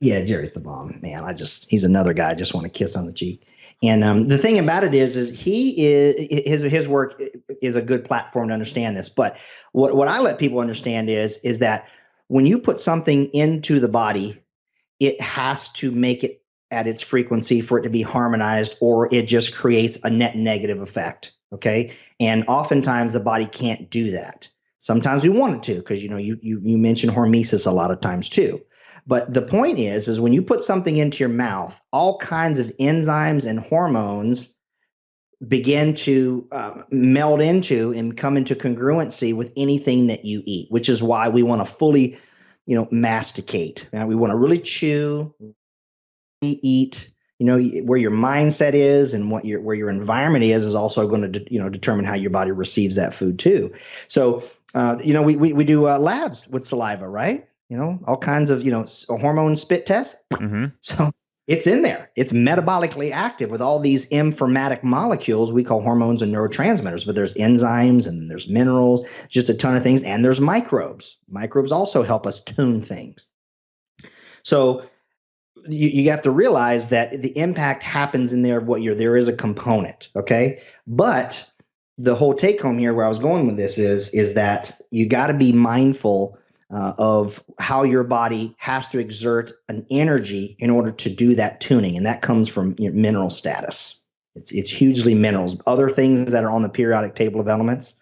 Yeah, Jerry's the bomb, man. He's another guy I just want to kiss on the cheek. And the thing about it is his work is a good platform to understand this. But what I let people understand is that when you put something into the body, it has to make it at its frequency for it to be harmonized, or it just creates a net negative effect. Okay. And oftentimes the body can't do that. Sometimes we want it to, because, you mentioned hormesis a lot of times too. But the point is when you put something into your mouth, all kinds of enzymes and hormones begin to meld into and come into congruency with anything that you eat, which is why we want to fully, masticate. Now, we want to really chew, eat, where your mindset is and where your environment is also going to determine how your body receives that food too. So we do labs with saliva, right? All kinds of hormone spit tests. So it's in there. It's metabolically active with all these informatic molecules we call hormones and neurotransmitters. But there's enzymes and there's minerals, just a ton of things, and there's microbes. Microbes also help us tune things. So you have to realize that the impact happens in there. There is a component, okay? But the whole take home here, where I was going with this is that you got to be mindful of how your body has to exert an energy in order to do that tuning, and that comes from mineral status. It's hugely minerals. Other things that are on the periodic table of elements.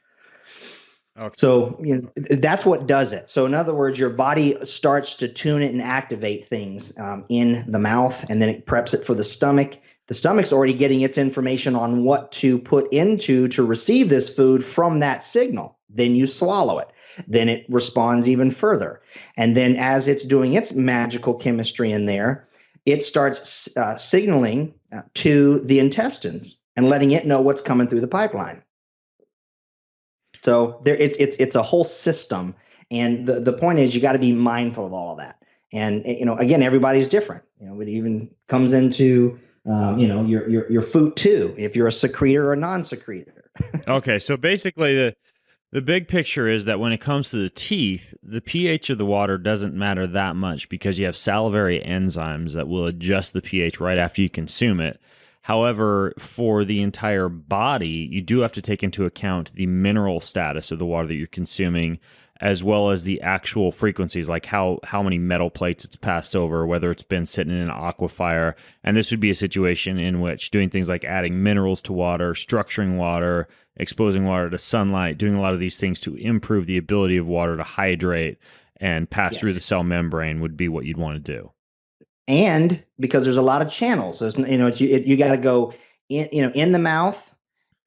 Okay. So that's what does it. So in other words, your body starts to tune it and activate things in the mouth, and then it preps it for the stomach. The stomach's already getting its information on what to put into to receive this food from that signal. Then you swallow it. Then it responds even further. And then as it's doing its magical chemistry in there, it starts signaling to the intestines and letting it know what's coming through the pipeline. So it's a whole system, and the point is you got to be mindful of all of that. And again, everybody's different. It even comes into your food too. If you're a secretor or a non-secretor. Okay, so basically the big picture is that when it comes to the teeth, the pH of the water doesn't matter that much because you have salivary enzymes that will adjust the pH right after you consume it. However, for the entire body, you do have to take into account the mineral status of the water that you're consuming, as well as the actual frequencies, like how many metal plates it's passed over, whether it's been sitting in an aquifer. And this would be a situation in which doing things like adding minerals to water, structuring water, exposing water to sunlight, doing a lot of these things to improve the ability of water to hydrate and pass through the cell membrane would be what you'd want to do. And because there's a lot of channels, there's, you got to go in the mouth,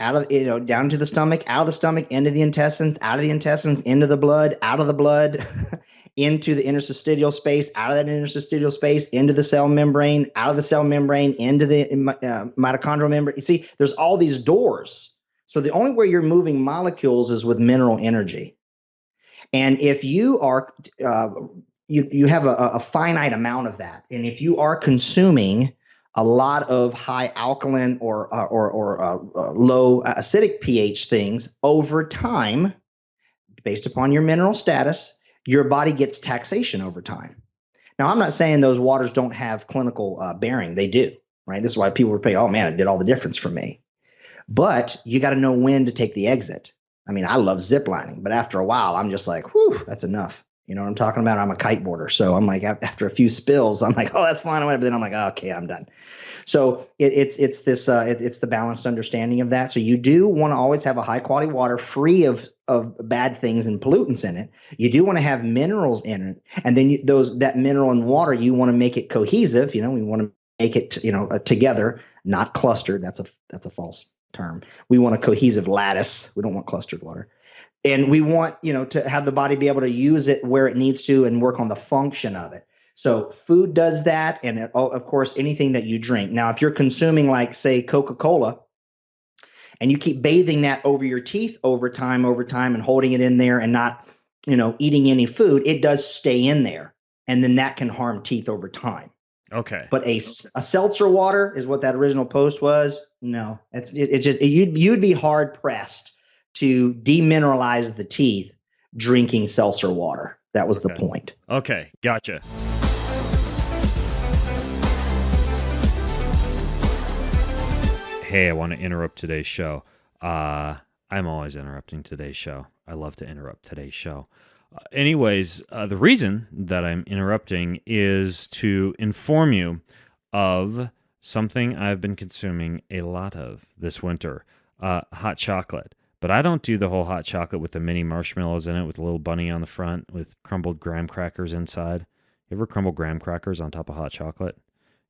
out of, down to the stomach, out of the stomach, into the intestines, out of the intestines, into the blood, out of the blood, into the interstitial space, out of that interstitial space, into the cell membrane, out of the cell membrane, into the mitochondrial membrane. You see, there's all these doors. So the only way you're moving molecules is with mineral energy. And if you are you have a finite amount of that. And if you are consuming a lot of high alkaline or low acidic pH things over time, based upon your mineral status, your body gets taxation over time. Now, I'm not saying those waters don't have clinical bearing. They do, right? This is why people would say, oh man, it did all the difference for me. But you got to know when to take the exit. I mean, I love ziplining, but after a while, I'm just like, whew, that's enough. You know what I'm talking about? I'm a kiteboarder. So I'm like, after a few spills, I'm like, oh, that's fine. But then I'm like, oh, okay, I'm done. So it's the balanced understanding of that. So you do want to always have a high quality water free of bad things and pollutants in it. You do want to have minerals in it. And then that mineral and water, you want to make it cohesive. We want to make it, together, not clustered. That's a false term. We want a cohesive lattice. We don't want clustered water. And we want, to have the body be able to use it where it needs to and work on the function of it. So food does that. And of course, anything that you drink. Now, if you're consuming like, say, Coca-Cola, and you keep bathing that over your teeth over time and holding it in there and not, eating any food, it does stay in there. And then that can harm teeth over time. Okay. But a seltzer water is what that original post was. No, it's just you'd be hard pressed to demineralize the teeth drinking seltzer water. That was the point. Okay, gotcha. Hey, I want to interrupt today's show. I'm always interrupting today's show. I love to interrupt today's show. Anyways, the reason that I'm interrupting is to inform you of something I've been consuming a lot of this winter, hot chocolate. But I don't do the whole hot chocolate with the mini marshmallows in it with a little bunny on the front with crumbled graham crackers inside. You ever crumble graham crackers on top of hot chocolate?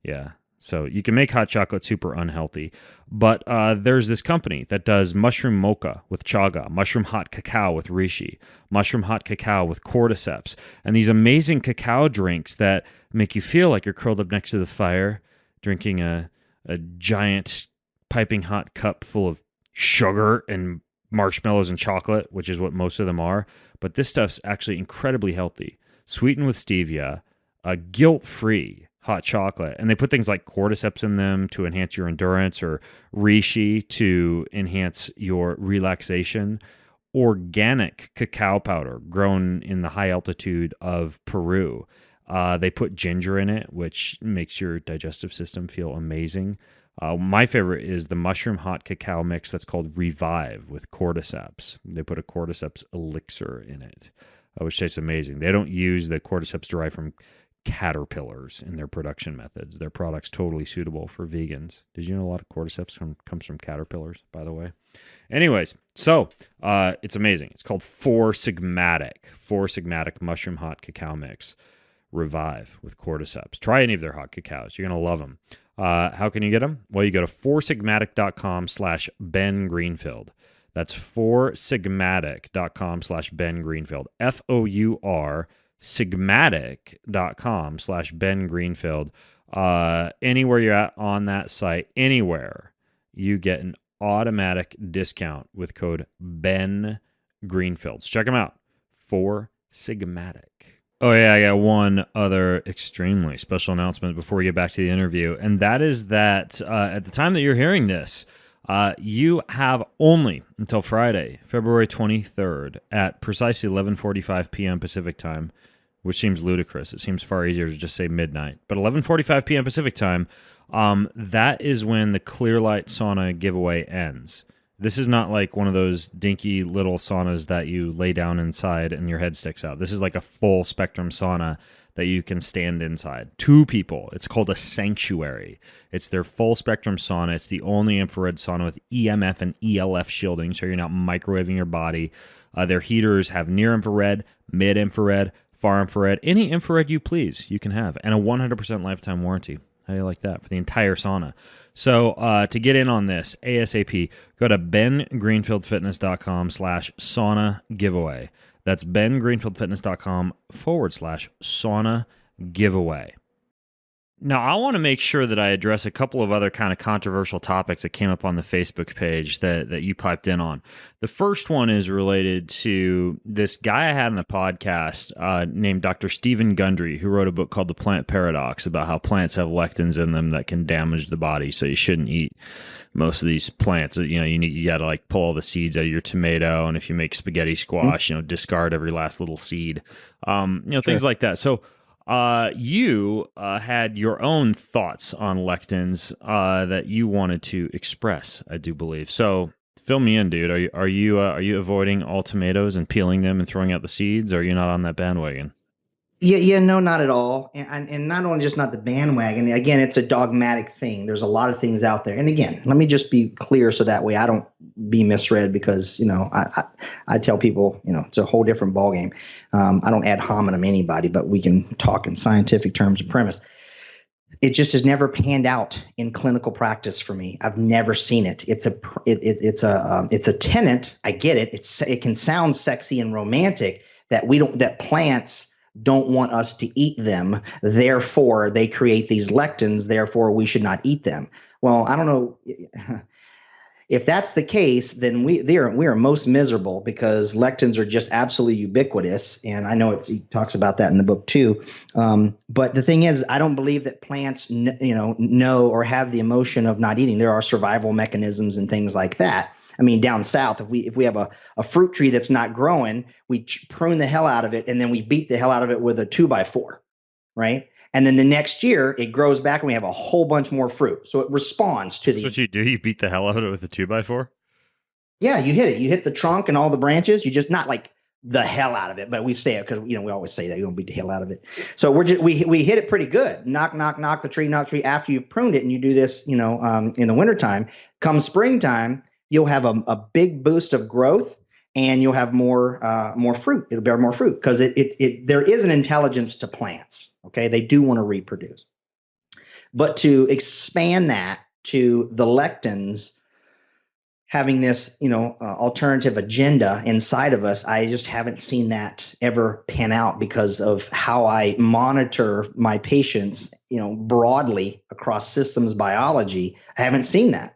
Yeah. So you can make hot chocolate super unhealthy. But there's this company that does mushroom mocha with chaga, mushroom hot cacao with reishi, mushroom hot cacao with cordyceps, and these amazing cacao drinks that make you feel like you're curled up next to the fire, drinking a giant piping hot cup full of sugar and marshmallows and chocolate, which is what most of them are. But this stuff's actually incredibly healthy. Sweetened with stevia, guilt-free hot chocolate. And they put things like cordyceps in them to enhance your endurance, or reishi to enhance your relaxation. Organic cacao powder grown in the high altitude of Peru. They put ginger in it, which makes your digestive system feel amazing. My favorite is the mushroom hot cacao mix that's called Revive with cordyceps. They put a cordyceps elixir in it, which tastes amazing. They don't use the cordyceps derived from caterpillars in their production methods. Their product's totally suitable for vegans. Did you know a lot of cordyceps comes from caterpillars, by the way? Anyways, so it's amazing. It's called 4-Sigmatic mushroom hot cacao mix. Revive with cordyceps. Try any of their hot cacaos. You're going to love them. How can you get them? Well, you go to 4sigmatic.com/Ben Greenfield. That's 4sigmatic.com/Ben Greenfield. FOUR sigmatic.com/Ben Greenfield. Anywhere you're at on that site, anywhere, you get an automatic discount with code Ben Greenfield. So check them out. 4Sigmatic. Oh yeah, I got one other extremely special announcement before we get back to the interview, and that is that at the time that you're hearing this, you have only until Friday, February 23rd at precisely 11:45 p.m. Pacific time, which seems ludicrous. It seems far easier to just say midnight. But 11:45 p.m. Pacific time, that is when the Clearlight sauna giveaway ends. This is not like one of those dinky little saunas that you lay down inside and your head sticks out. This is like a full spectrum sauna that you can stand inside. 2 people. It's called a sanctuary. It's their full spectrum sauna. It's the only infrared sauna with EMF and ELF shielding, so you're not microwaving your body. Their heaters have near infrared, mid infrared, far infrared, any infrared you please, you can have, and a 100% lifetime warranty. How do you like that for the entire sauna? So to get in on this ASAP, go to bengreenfieldfitness.com/sauna giveaway. That's bengreenfieldfitness.com/sauna giveaway. Now, I want to make sure that I address a couple of other kind of controversial topics that came up on the Facebook page that you piped in on. The first one is related to this guy I had on the podcast named Dr. Stephen Gundry, who wrote a book called The Plant Paradox about how plants have lectins in them that can damage the body, so you shouldn't eat most of these plants. You know, you got to like pull all the seeds out of your tomato, and if you make spaghetti squash, discard every last little seed, things like that. So you had your own thoughts on lectins that you wanted to express, I do believe. So fill me in, dude. Are you avoiding all tomatoes and peeling them and throwing out the seeds, or are you not on that bandwagon? Yeah, no, not at all. And not only just not the bandwagon. Again, it's a dogmatic thing. There's a lot of things out there. And again, let me just be clear so that way I don't be misread, because, I tell people, it's a whole different ballgame. I don't ad hominem anybody, but we can talk in scientific terms and premise. It just has never panned out in clinical practice for me. I've never seen it. It's a tenet. I get it. It can sound sexy and romantic that plants don't want us to eat them. Therefore, they create these lectins. Therefore, we should not eat them. Well, I don't know. If that's the case, then we are most miserable, because lectins are just absolutely ubiquitous. And I know he talks about that in the book too. But the thing is, I don't believe that plants know or have the emotion of not eating. There are survival mechanisms and things like that. I mean, down south, if we have a fruit tree that's not growing, we prune the hell out of it, and then we beat the hell out of it with a 2x4, right? And then the next year it grows back and we have a whole bunch more fruit. So it responds to That's what you do? You beat the hell out of it with a 2x4? Yeah, you hit it. You hit the trunk and all the branches. You just not like the hell out of it, but we say it because we always say that you don't beat the hell out of it. So we hit it pretty good. Knock the tree after you've pruned it, and you do this, in the wintertime. Come springtime, you'll have a big boost of growth, and you'll have more fruit. It'll bear more fruit because there is an intelligence to plants. Okay, they do want to reproduce, but to expand that to the lectins having this alternative agenda inside of us, I just haven't seen that ever pan out because of how I monitor my patients, broadly across systems biology. I haven't seen that.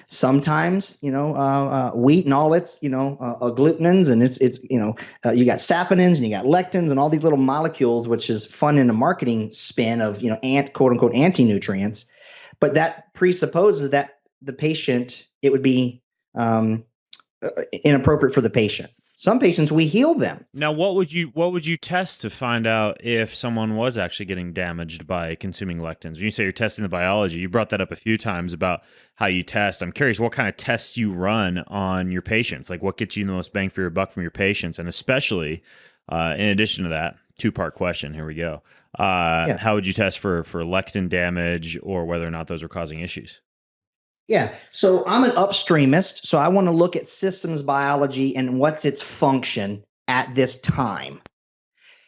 Sometimes, wheat and all its, agglutinins, and it's you got saponins and you got lectins and all these little molecules, which is fun in a marketing spin of, quote unquote anti-nutrients. But that presupposes that the patient, it would be inappropriate for the patient. Some patients, we heal them. Now, what would you test to find out if someone was actually getting damaged by consuming lectins? When you say you're testing the biology, you brought that up a few times about how you test. I'm curious what kind of tests you run on your patients. Like, what gets you the most bang for your buck from your patients? And especially, in addition to that, two-part question. Here we go. Yeah. How would you test for lectin damage or whether or not those are causing issues? Yeah. So I'm an upstreamist. So I want to look at systems biology and what's its function at this time.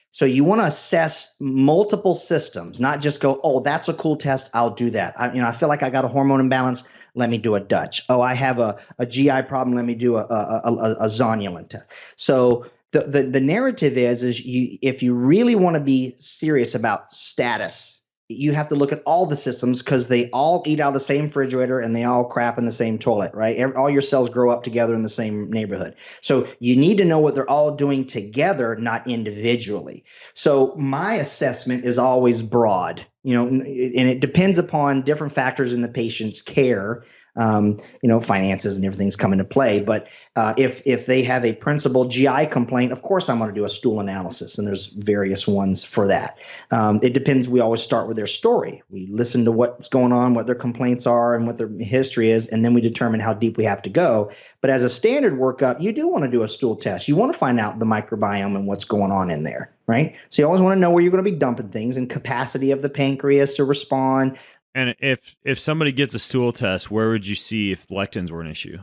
So you want to assess multiple systems, not just go, oh, that's a cool test, I'll do that. I feel like I got a hormone imbalance, let me do a Dutch. Oh, I have a GI problem, let me do a zonulin test. So the narrative is if you really want to be serious about status, you have to look at all the systems because they all eat out of the same refrigerator and they all crap in the same toilet, right? All your cells grow up together in the same neighborhood. So you need to know what they're all doing together, not individually. So my assessment is always broad, and it depends upon different factors in the patient's care. Finances and everything's come into play. But if they have a principal GI complaint, of course I'm going to do a stool analysis, and there's various ones for that. It depends. We always start with their story. We listen to what's going on, what their complaints are, and what their history is, and then we determine how deep we have to go. But as a standard workup, you do want to do a stool test. You want to find out the microbiome and what's going on in there, right? So you always want to know where you're going to be dumping things and capacity of the pancreas to respond. And if somebody gets a stool test, where would you see if lectins were an issue?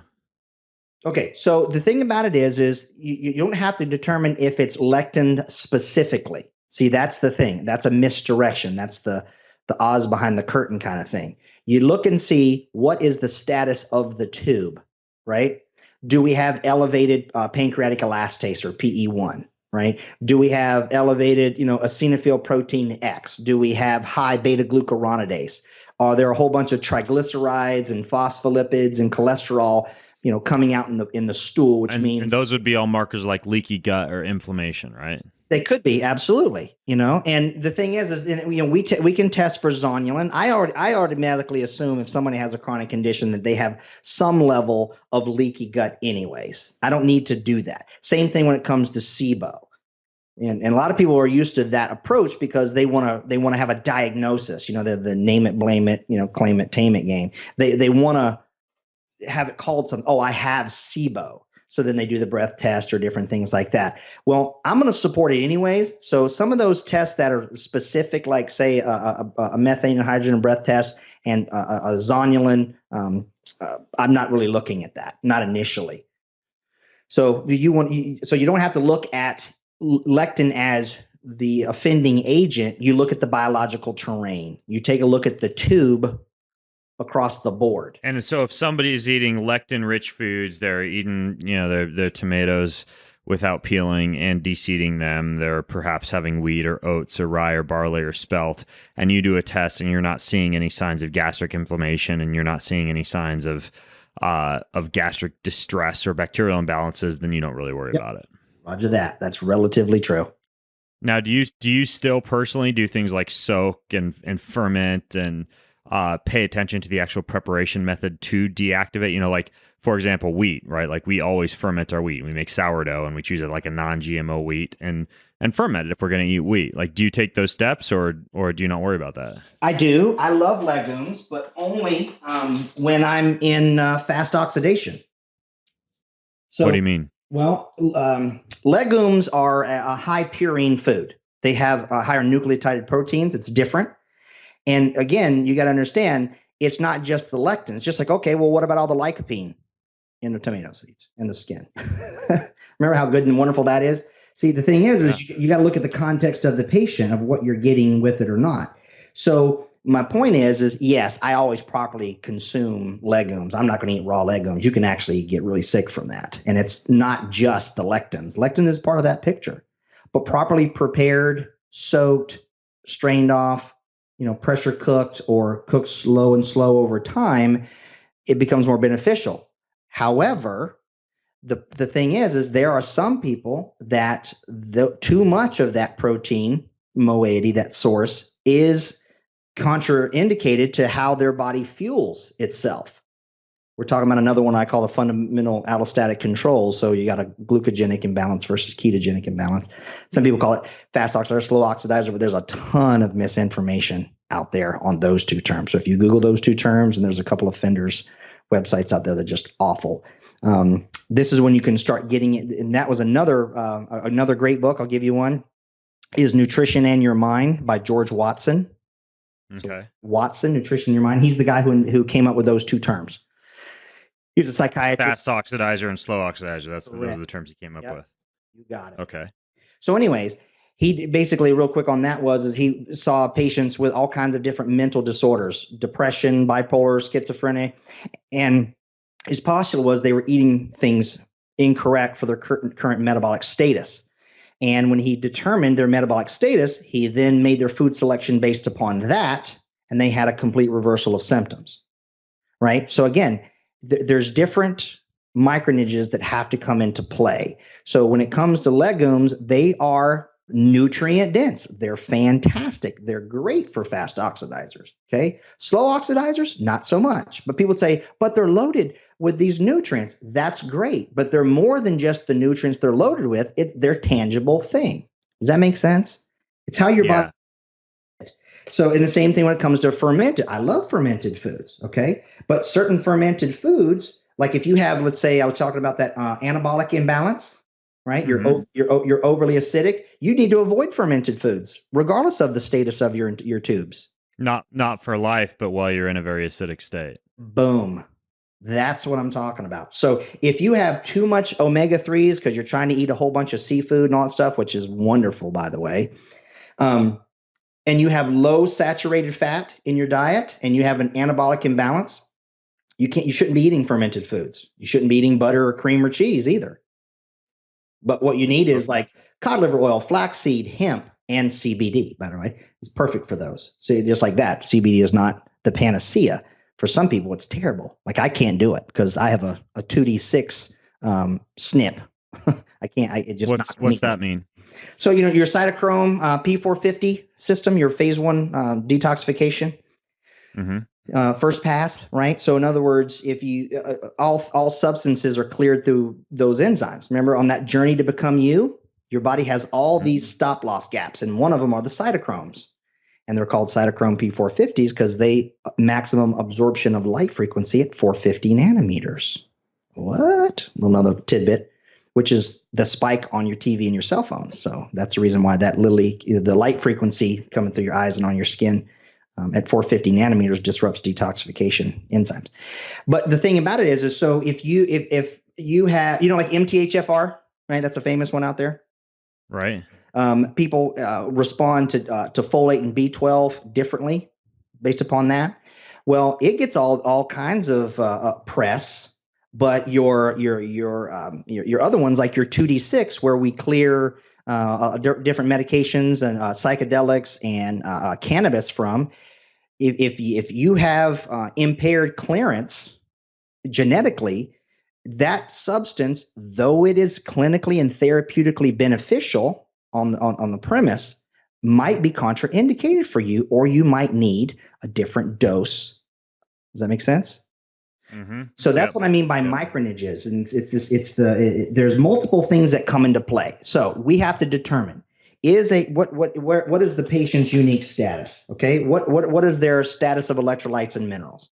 Okay, so the thing about it is you don't have to determine if it's lectin specifically. See, that's the thing. That's a misdirection. That's the Oz behind the curtain kind of thing. You look and see what is the status of the tube, right? Do we have elevated pancreatic elastase or PE1? Right? Do we have elevated, eosinophil protein X? Do we have high beta glucuronidase? Are there a whole bunch of triglycerides and phospholipids and cholesterol, coming out in the stool, which means and those would be all markers like leaky gut or inflammation, right? They could be, absolutely. And the thing is we can test for zonulin. I automatically assume if somebody has a chronic condition that they have some level of leaky gut anyways. I don't need to do that. Same thing when it comes to SIBO. And a lot of people are used to that approach because they want to have a diagnosis, the name it, blame it, claim it, tame it game. They want to have it called something. Oh, I have SIBO. So then they do the breath test or different things like that. Well, I'm going to support it anyways. So some of those tests that are specific, like say a methane and hydrogen breath test and a zonulin, I'm not really looking at that, not initially. So you don't have to look at lectin as the offending agent. You look at the biological terrain. You take a look at the tube across the board. And so if somebody is eating lectin-rich foods, they're eating, their tomatoes without peeling and de-seeding them, they're perhaps having wheat or oats or rye or barley or spelt, and you do a test and you're not seeing any signs of gastric inflammation and you're not seeing any signs of gastric distress or bacterial imbalances, then you don't really worry about it. Roger that. That's relatively true. Now, do you still personally do things like soak and ferment and pay attention to the actual preparation method to deactivate? Like, for example, wheat, right? Like we always ferment our wheat. We make sourdough and we choose it like a non-GMO wheat and ferment it if we're going to eat wheat. Like, do you take those steps or do you not worry about that? I do. I love legumes, but only when I'm in fast oxidation. So, what do you mean? Well, legumes are a high purine food. They have higher nucleotide proteins. It's different. And again, you got to understand, it's not just the lectin. It's just like, okay, well, what about all the lycopene in the tomato seeds, in the skin? Remember how good and wonderful that is? See, the thing is you got to look at the context of the patient, of what you're getting with it or not. So my point is yes, I always properly consume legumes. I'm not going to eat raw legumes. You can actually get really sick from that. And it's not just the lectins. Lectin is part of that picture. But properly prepared, soaked, strained off, pressure cooked or cooked slow over time, it becomes more beneficial. However, the thing is there are some people that too much of that protein moiety, that source, is contraindicated to how their body fuels itself. We're talking about another one I call the fundamental allostatic control. So you got a glucogenic imbalance versus ketogenic imbalance. Some people call it fast oxidizer, slow oxidizer, but there's a ton of misinformation out there on those two terms. So if you Google those two terms, and there's a couple of offenders websites out there that are just awful. This is when you can start getting it. And that was another great book. I'll give you one. is Nutrition and Your Mind by George Watson. Okay. So Watson, Nutrition in Your Mind. He's the guy who came up with those two terms. He was a psychiatrist. Fast oxidizer and slow oxidizer. Those are the terms he came up with. You got it. Okay. So anyways, he basically, real quick on that, is he saw patients with all kinds of different mental disorders, depression, bipolar, schizophrenia. And his postulate was they were eating things incorrect for their current metabolic status. And when he determined their metabolic status, he then made their food selection based upon that, and they had a complete reversal of symptoms, right? So again, there's different micronutrients that have to come into play. So when it comes to legumes, they are nutrient dense. They're fantastic. They're great for fast oxidizers. Okay. Slow oxidizers, not so much. But people say, but they're loaded with these nutrients. That's great. But they're more than just the nutrients they're loaded with. They're tangible thing. Does that make sense? It's how your body. So, and the same thing when it comes to fermented. I love fermented foods. Okay. But certain fermented foods, like if you have, let's say I was talking about that anabolic imbalance, right? Mm-hmm. You're overly acidic. You need to avoid fermented foods, regardless of the status of your tubes. Not for life, but while you're in a very acidic state. Boom. That's what I'm talking about. So if you have too much omega-3s because you're trying to eat a whole bunch of seafood and all that stuff, which is wonderful, by the way, and you have low saturated fat in your diet and you have an anabolic imbalance, you shouldn't be eating fermented foods. You shouldn't be eating butter or cream or cheese either. But what you need is like cod liver oil, flaxseed, hemp, and CBD, by the way. It's perfect for those. So just like that, CBD is not the panacea. For some people, it's terrible. Like I can't do it because I have a 2D6 SNP. I can't. It just what's that mean? So, your cytochrome P450 system, your phase 1 detoxification. Mm-hmm. First pass, right? So in other words, if you all substances are cleared through those enzymes. Remember, on that journey to become you, your body has all these stop loss gaps, and one of them are the cytochromes, and they're called cytochrome P450s because they maximum absorption of light frequency at 450 nanometers. What? Another tidbit, which is the spike on your TV and your cell phones. So that's the reason why the light frequency coming through your eyes and on your skin at 450 nanometers disrupts detoxification enzymes. But the thing about it is so if you have, like MTHFR, right? That's a famous one out there. Right. People respond to folate and B12 differently based upon that. Well, it gets all kinds of press, but your other ones, like your 2D6, where we clear different medications and psychedelics and cannabis from. If you have impaired clearance genetically, that substance, though it is clinically and therapeutically beneficial on the premise, might be contraindicated for you, or you might need a different dose. Does that make sense? Mm-hmm. So that's what I mean by micronutrients, and there's multiple things that come into play. So we have to determine what is the patient's unique status? Okay, what is their status of electrolytes and minerals?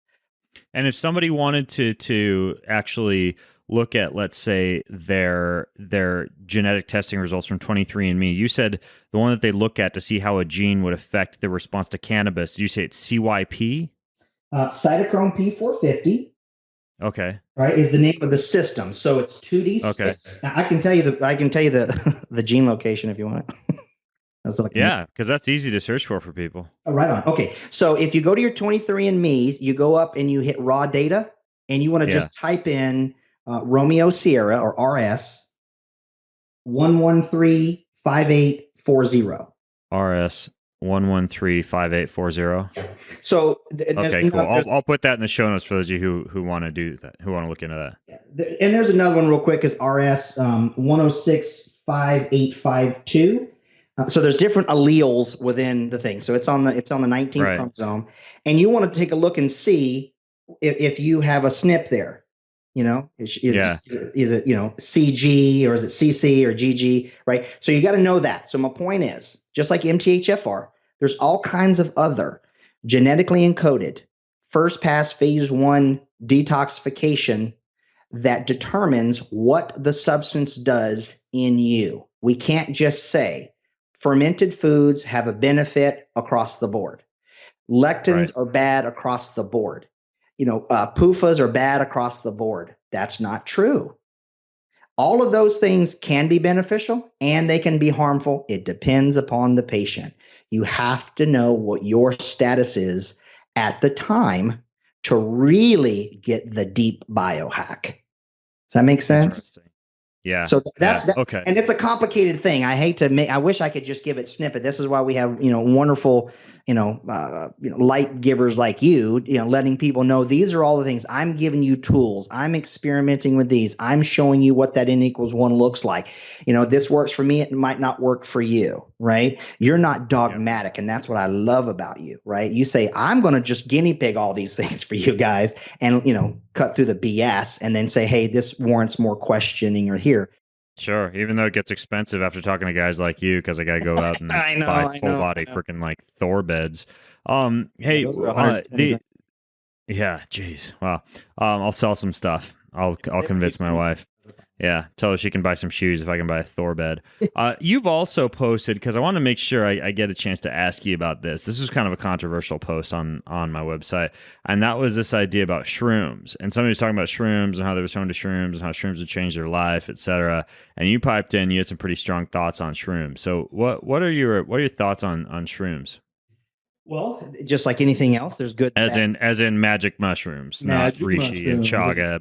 And if somebody wanted to actually look at, let's say, their genetic testing results from 23andMe, you said the one that they look at to see how a gene would affect the response to cannabis. Did you say it's CYP? Cytochrome P450. Okay. Right, is the name of the system. So it's 2D6. Okay. Now, I can tell you the gene location if you want it. Yeah, because that's easy to search for people. Oh, right on. Okay. So if you go to your 23andMe, you go up and you hit raw data, and you want to just type in Romeo Sierra, or RS 1135840. RS 1135840. So okay, cool. I'll put that in the show notes for those of you who want to do that, who want to look into that. And there's another one real quick, is RS 1065852. So there's different alleles within the thing. So it's on the 19th chromosome, and you want to take a look and see if you have a SNP there. Is it CG, or is it CC or GG, right? So you got to know that. So my point is, just like MTHFR, there's all kinds of other genetically encoded first pass phase 1 detoxification that determines what the substance does in you. We can't just say fermented foods have a benefit across the board. Lectins are bad across the board. PUFAs are bad across the board. That's not true. All of those things can be beneficial and they can be harmful. It depends upon the patient. You have to know what your status is at the time to really get the deep biohack. Does that make sense? Yeah. So that's okay. And it's a complicated thing. I wish I could just give it snippet. This is why we have, wonderful, light givers like you, letting people know these are all the things. I'm giving you tools. I'm experimenting with these. I'm showing you what that N=1 looks like. This works for me. It might not work for you, right? You're not dogmatic. And that's what I love about you, right? You say, I'm going to just guinea pig all these things for you guys and, cut through the BS and then say, hey, this warrants more questioning or here. Sure. Even though it gets expensive after talking to guys like you, because I got to go out and buy full body freaking like Thor beds. Hey, geez. Wow. I'll sell some stuff. I'll convince my wife. Yeah, tell her she can buy some shoes if I can buy a Thor bed. You've also posted, because I want to make sure I get a chance to ask you about this. This was kind of a controversial post on my website, and that was this idea about shrooms. And somebody was talking about shrooms and how they were shown to shrooms and how shrooms would change their life, etc. And you piped in, you had some pretty strong thoughts on shrooms. So what are your thoughts on shrooms? Well, just like anything else, there's good as in magic mushrooms, not reishi and chaga,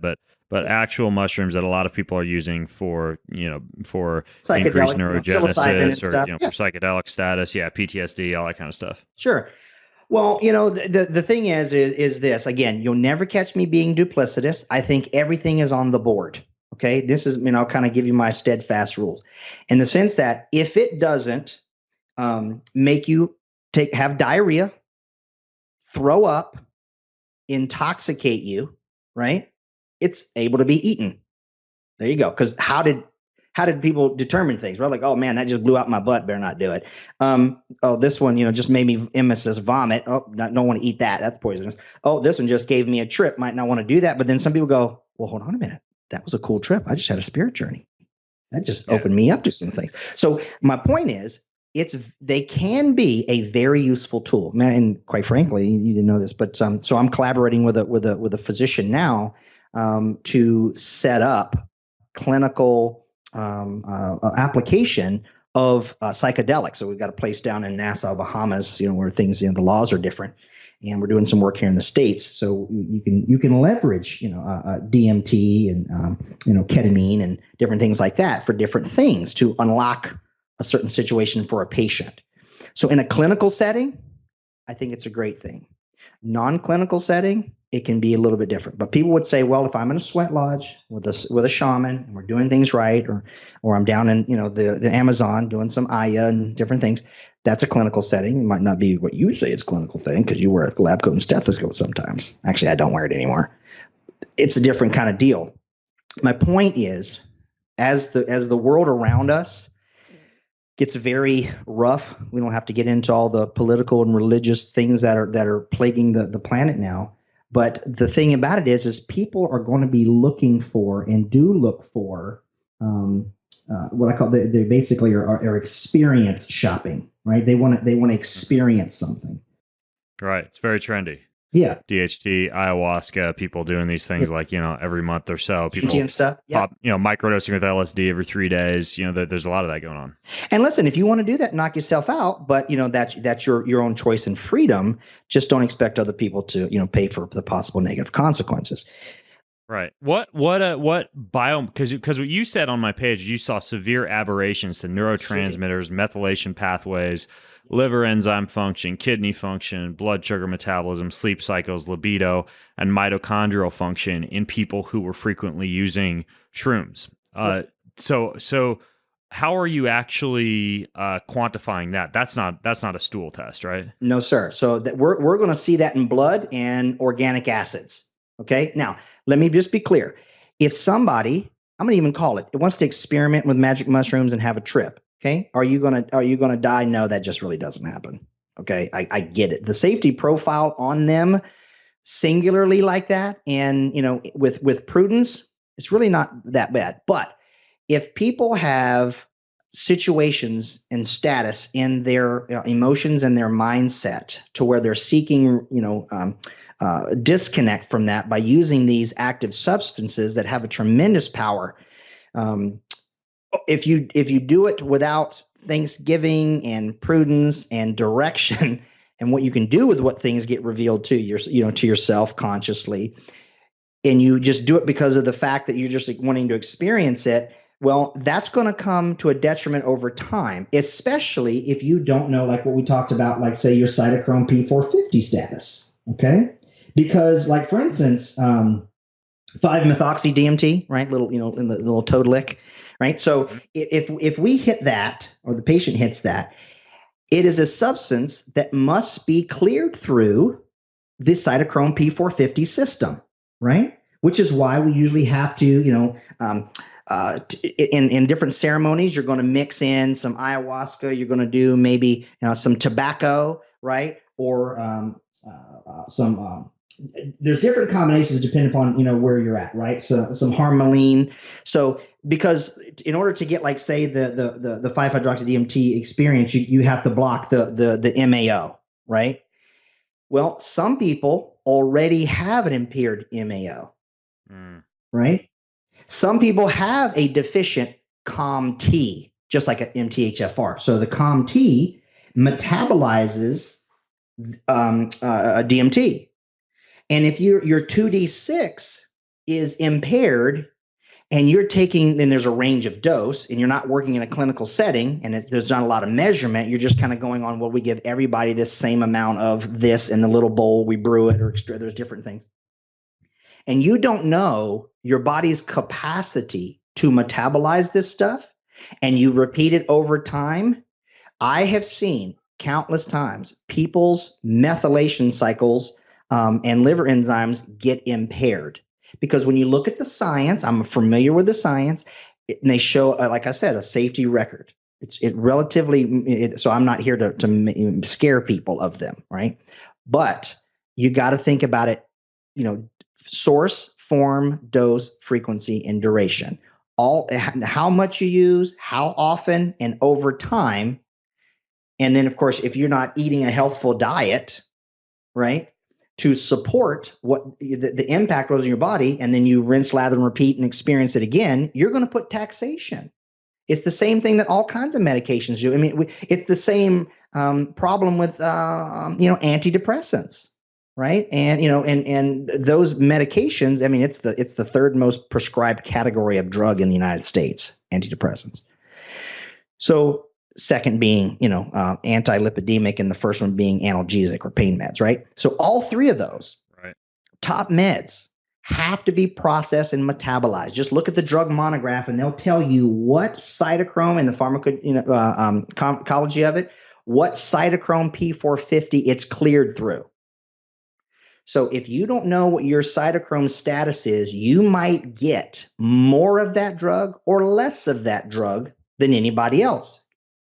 but actual mushrooms that a lot of people are using for increased neurogenesis or for psychedelic status, PTSD, all that kind of stuff. Sure. Well, the thing is this, again, you'll never catch me being duplicitous. I think everything is on the board. Okay. This is, I'll kind of give you my steadfast rules in the sense that if it doesn't make you have diarrhea, throw up, intoxicate you, right? It's able to be eaten. There you go. Because how did people determine things? Well, like, oh man, that just blew out my butt. Better not do it. This one, just made me emesis vomit. Oh, don't want to eat that. That's poisonous. Oh, this one just gave me a trip. Might not want to do that. But then some people go, well, hold on a minute. That was a cool trip. I just had a spirit journey. That just opened me up to some things. So my point is, they can be a very useful tool, man. And quite frankly, you didn't know this, but so I'm collaborating with a physician now to set up clinical application of psychedelics. So we've got a place down in Nassau, Bahamas, where things, the laws are different, and we're doing some work here in the States. So you can leverage, DMT and ketamine and different things like that for different things to unlock a certain situation for a patient. So in a clinical setting, I think it's a great thing. Non-clinical setting, it can be a little bit different. But people would say, well, if I'm in a sweat lodge with a shaman and we're doing things right, or I'm down in the Amazon doing some Aya and different things, that's a clinical setting. It might not be what you say is clinical setting because you wear a lab coat and stethoscope sometimes. Actually, I don't wear it anymore. It's a different kind of deal. My point is, as the world around us gets very rough, we don't have to get into all the political and religious things that are plaguing the planet now. But the thing about it is people are going to be looking for and do look for what I call they basically are experience shopping, right? They want to experience something. Right. It's very trendy. Yeah. DHT, ayahuasca, people doing these things like, every month or so. People and stuff. Pop, microdosing with LSD every 3 days. There's a lot of that going on. And listen, if you want to do that, knock yourself out. But, that's your own choice and freedom. Just don't expect other people to, pay for the possible negative consequences. Right. What because what you said on my page, you saw severe aberrations to neurotransmitters, methylation pathways, liver enzyme function, kidney function, blood sugar metabolism, sleep cycles, libido, and mitochondrial function in people who were frequently using shrooms. So how are you actually quantifying that? That's not a stool test, right? No, sir. So we're going to see that in blood and organic acids. Okay. Now, let me just be clear. If somebody, I'm going to even call it wants to experiment with magic mushrooms and have a trip. Okay. Are you going to die? No, that just really doesn't happen. Okay. I get it. The safety profile on them singularly like that. And, with prudence, it's really not that bad. But if people have situations and status in their emotions and their mindset to where they're seeking, disconnect from that by using these active substances that have a tremendous power. If you do it without thanksgiving and prudence and direction, and what you can do with what things get revealed to to yourself consciously, and you just do it because of the fact that you're just wanting to experience it, well, that's going to come to a detriment over time, especially if you don't know, like what we talked about, like say your cytochrome P450 status. Okay. Because like, for instance, 5-methoxy DMT, right? In the little toad lick, right? So if we hit that, or the patient hits that, it is a substance that must be cleared through the cytochrome P450 system, right? Which is why we usually have to, in different ceremonies, you're going to mix in some ayahuasca. You're going to do maybe some tobacco, right? Or some. There's different combinations depending upon where you're at, right? So some harmaline. So because in order to get, like, say the 5-hydroxy-DMT experience, you have to block the MAO, right? Well, some people already have an impaired MAO, right? Some people have a deficient COMT, just like an MTHFR. So the COMT metabolizes a DMT. And if your 2D6 is impaired and you're taking, then there's a range of dose and you're not working in a clinical setting and there's not a lot of measurement, you're just kind of going on, well, we give everybody this same amount of this in the little bowl, we brew it, or there's different things. And you don't know your body's capacity to metabolize this stuff, and you repeat it over time. I have seen countless times people's methylation cycles and liver enzymes get impaired, because when you look at the science, I'm familiar with the science, and they show, like I said, a safety record. So I'm not here to scare people of them, right? But you got to think about it, source, form, dose, frequency, and duration. How much you use, how often, and over time. And then, of course, if you're not eating a healthful diet, right, to support what the impact was in your body, and then you rinse, lather, and repeat and experience it again, you're going to put taxation. It's the same thing that all kinds of medications do. I mean, it's the same problem with antidepressants, right? And and those medications. I mean, it's the third most prescribed category of drug in the United States, antidepressants. So second being, anti-lipidemic, and the first one being analgesic or pain meds, right? So all three of those top meds have to be processed and metabolized. Just look at the drug monograph and they'll tell you what cytochrome and the pharmacology of it, what cytochrome P450 it's cleared through. So if you don't know what your cytochrome status is, you might get more of that drug or less of that drug than anybody else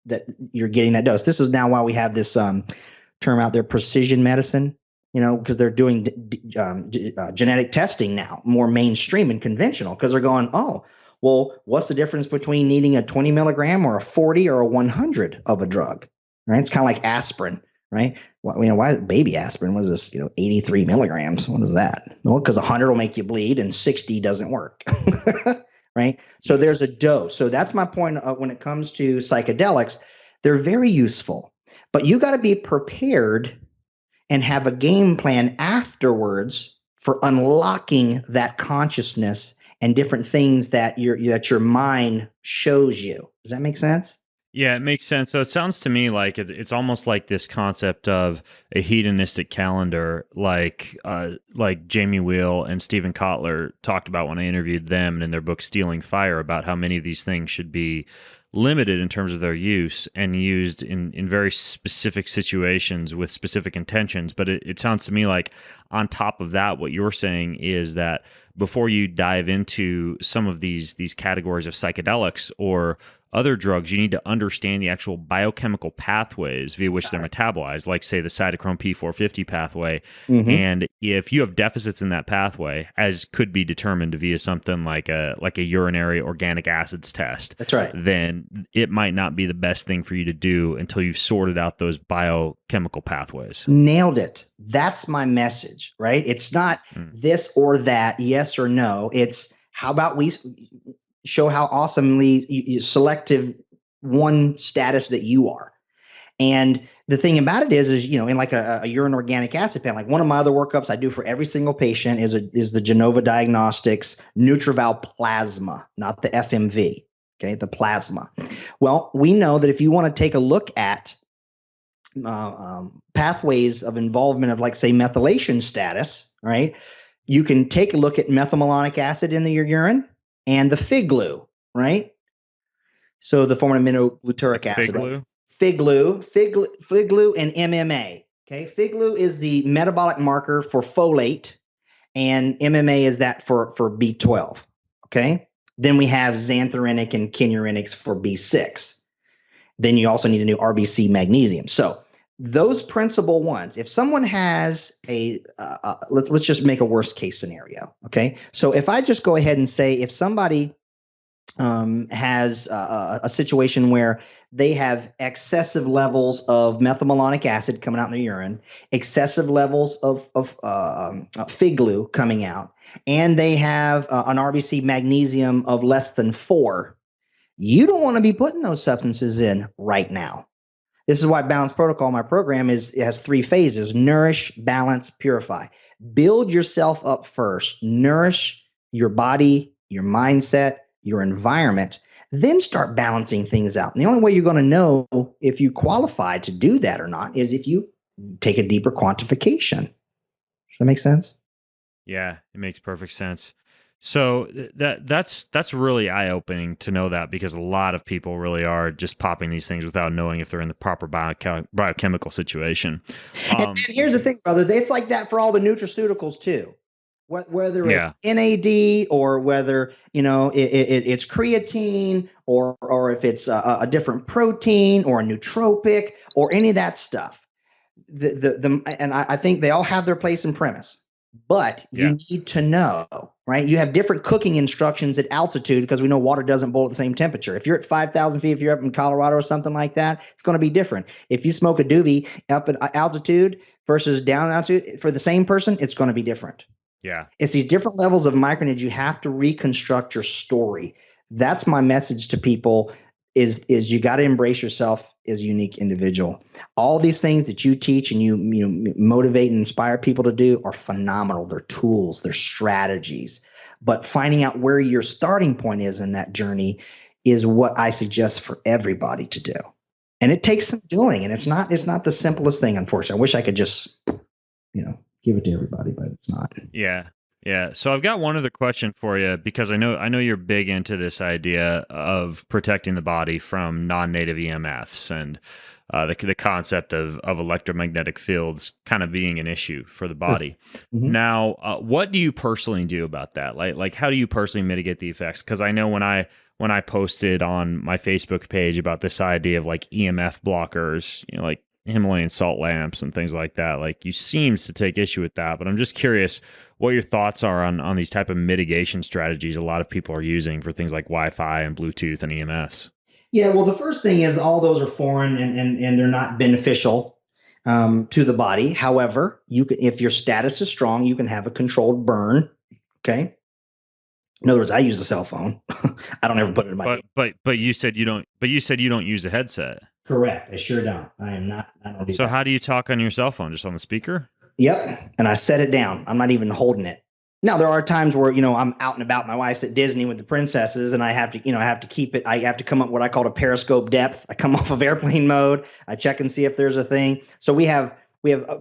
that you're getting that dose. This is now why we have this term out there, precision medicine, because they're doing genetic testing now, more mainstream and conventional, because they're going, oh, well, what's the difference between needing a 20 milligram or a 40 or a 100 of a drug, right? It's kind of like aspirin, right? Why baby aspirin was this, 83 milligrams? What is that? Well, because 100 will make you bleed and 60 doesn't work. Right? So there's a dose. So that's my point when it comes to psychedelics. They're very useful, but you got to be prepared and have a game plan afterwards for unlocking that consciousness and different things that your mind shows you. Does that make sense? Yeah, it makes sense. So it sounds to me like it's almost like this concept of a hedonistic calendar, like Jamie Wheel and Stephen Kotler talked about when I interviewed them, and in their book Stealing Fire, about how many of these things should be limited in terms of their use and used in very specific situations with specific intentions. But it sounds to me like on top of that, what you're saying is that before you dive into some of these categories of psychedelics or other drugs, you need to understand the actual biochemical pathways via which they're metabolized, like say the cytochrome P450 pathway. Mm-hmm. And if you have deficits in that pathway, as could be determined via something like a urinary organic acids test, That's right. then it might not be the best thing for you to do until you've sorted out those biochemical pathways. Nailed it. That's my message, right? It's not this or that, yes or no. It's how about we show how awesomely selective one status that you are. And the thing about it is in like a urine organic acid panel, like one of my other workups I do for every single patient is the Genova Diagnostics Nutraval Plasma, not the FMV. Okay, the plasma. Well, we know that if you want to take a look at pathways of involvement of, like, say, methylation status, right? You can take a look at methylmalonic acid in your urine and the fig glue, right? So the form of aminoglutaric acid. Fig glue, and MMA. Okay, fig glue is the metabolic marker for folate, and MMA is that for B12. Okay. Then we have xanthorinic and kinurinics for B6. Then you also need a new RBC magnesium. So those principal ones, if someone has let's just make a worst case scenario. Okay. So if I just go ahead and say, if somebody has a situation where they have excessive levels of methylmalonic acid coming out in their urine, excessive levels of fig glue coming out, and they have an RBC magnesium of less than 4, you don't want to be putting those substances in right now. This is why Balanced Protocol, my program, it has 3 phases: nourish, balance, purify. Build yourself up first. Nourish your body, your mindset, your environment, then start balancing things out. And the only way you're going to know if you qualify to do that or not is if you take a deeper quantification. Does that make sense? Yeah, it makes perfect sense. So that's really eye-opening to know that, because a lot of people really are just popping these things without knowing if they're in the proper biochemical situation. And here's the thing, brother. It's like that for all the nutraceuticals too. Whether it's NAD or whether it's creatine or if it's a different protein or a nootropic or any of that stuff. And I think they all have their place and premise, but you need to know, right? You have different cooking instructions at altitude, because we know water doesn't boil at the same temperature. If you're at 5,000 feet, if you're up in Colorado or something like that, it's going to be different. If you smoke a doobie up at altitude versus down altitude, for the same person, it's going to be different. Yeah. It's these different levels of micronage. You have to reconstruct your story. That's my message to people is you got to embrace yourself as a unique individual. All these things that you teach and you motivate and inspire people to do are phenomenal. They're tools, they're strategies. But finding out where your starting point is in that journey is what I suggest for everybody to do. And it takes some doing, and it's not the simplest thing, unfortunately. I wish I could just, give it to everybody, but it's not. Yeah. Yeah. So I've got one other question for you, because I know you're big into this idea of protecting the body from non-native EMFs and the concept of electromagnetic fields kind of being an issue for the body. Mm-hmm. Now, what do you personally do about that? Like how do you personally mitigate the effects? Because I know when I posted on my Facebook page about this idea of like EMF blockers, like Himalayan salt lamps and things like that, like you seems to take issue with that, but I'm just curious what your thoughts are on these type of mitigation strategies a lot of people are using for things like Wi-Fi and Bluetooth and EMFs. Yeah, well, the first thing is all those are foreign and they're not beneficial to the body. However, you can, if your status is strong, you can have a controlled burn. Okay. In other words, I use a cell phone. I don't ever put it in my. But you said you don't. But you said you don't use a headset. Correct. I sure don't. I am not. I don't do so that. How do you talk on your cell phone? Just on the speaker? Yep. And I set it down. I'm not even holding it. Now, there are times where, I'm out and about. My wife's at Disney with the princesses, and I have to keep it. I have to come up what I call a periscope depth. I come off of airplane mode. I check and see if there's a thing. So we have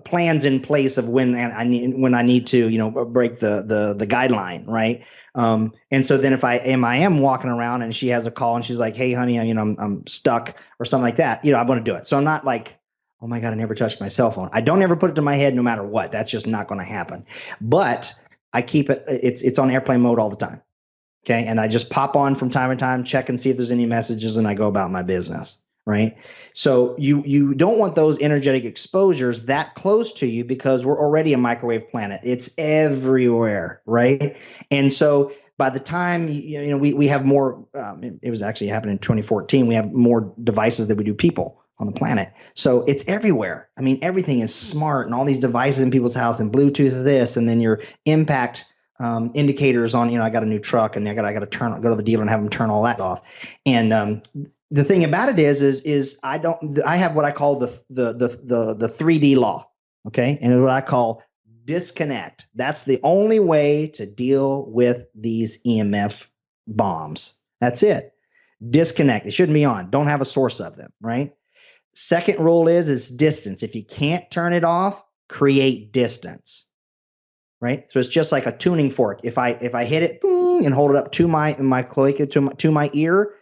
plans in place of when I need to, break the guideline, right? And so then if I am walking around and she has a call and she's like, "Hey, honey, I'm stuck," or something like that, I'm going to do it. So I'm not like, "Oh my God, I never touched my cell phone." I don't ever put it to my head, no matter what. That's just not going to happen. But I keep it. It's on airplane mode all the time. Okay. And I just pop on from time to time, check and see if there's any messages, and I go about my business. Right. So you don't want those energetic exposures that close to you, because we're already a microwave planet. It's everywhere. Right. And so by the time, we have more, it was actually happening in 2014. We have more devices than we do people on the planet. So it's everywhere. I mean, everything is smart, and all these devices in people's house, and Bluetooth this, and then your impact indicators on, I got a new truck, and I got to go to the dealer and have them turn all that off. And the thing about it is I have what I call the 3D law. Okay. And what I call disconnect. That's the only way to deal with these EMF bombs. That's it. Disconnect. They shouldn't be on. Don't have a source of them. Right. Second rule is distance. If you can't turn it off, create distance. Right. So it's just like a tuning fork. If I hit it, boom, and hold it up to my cloaca, to my ear,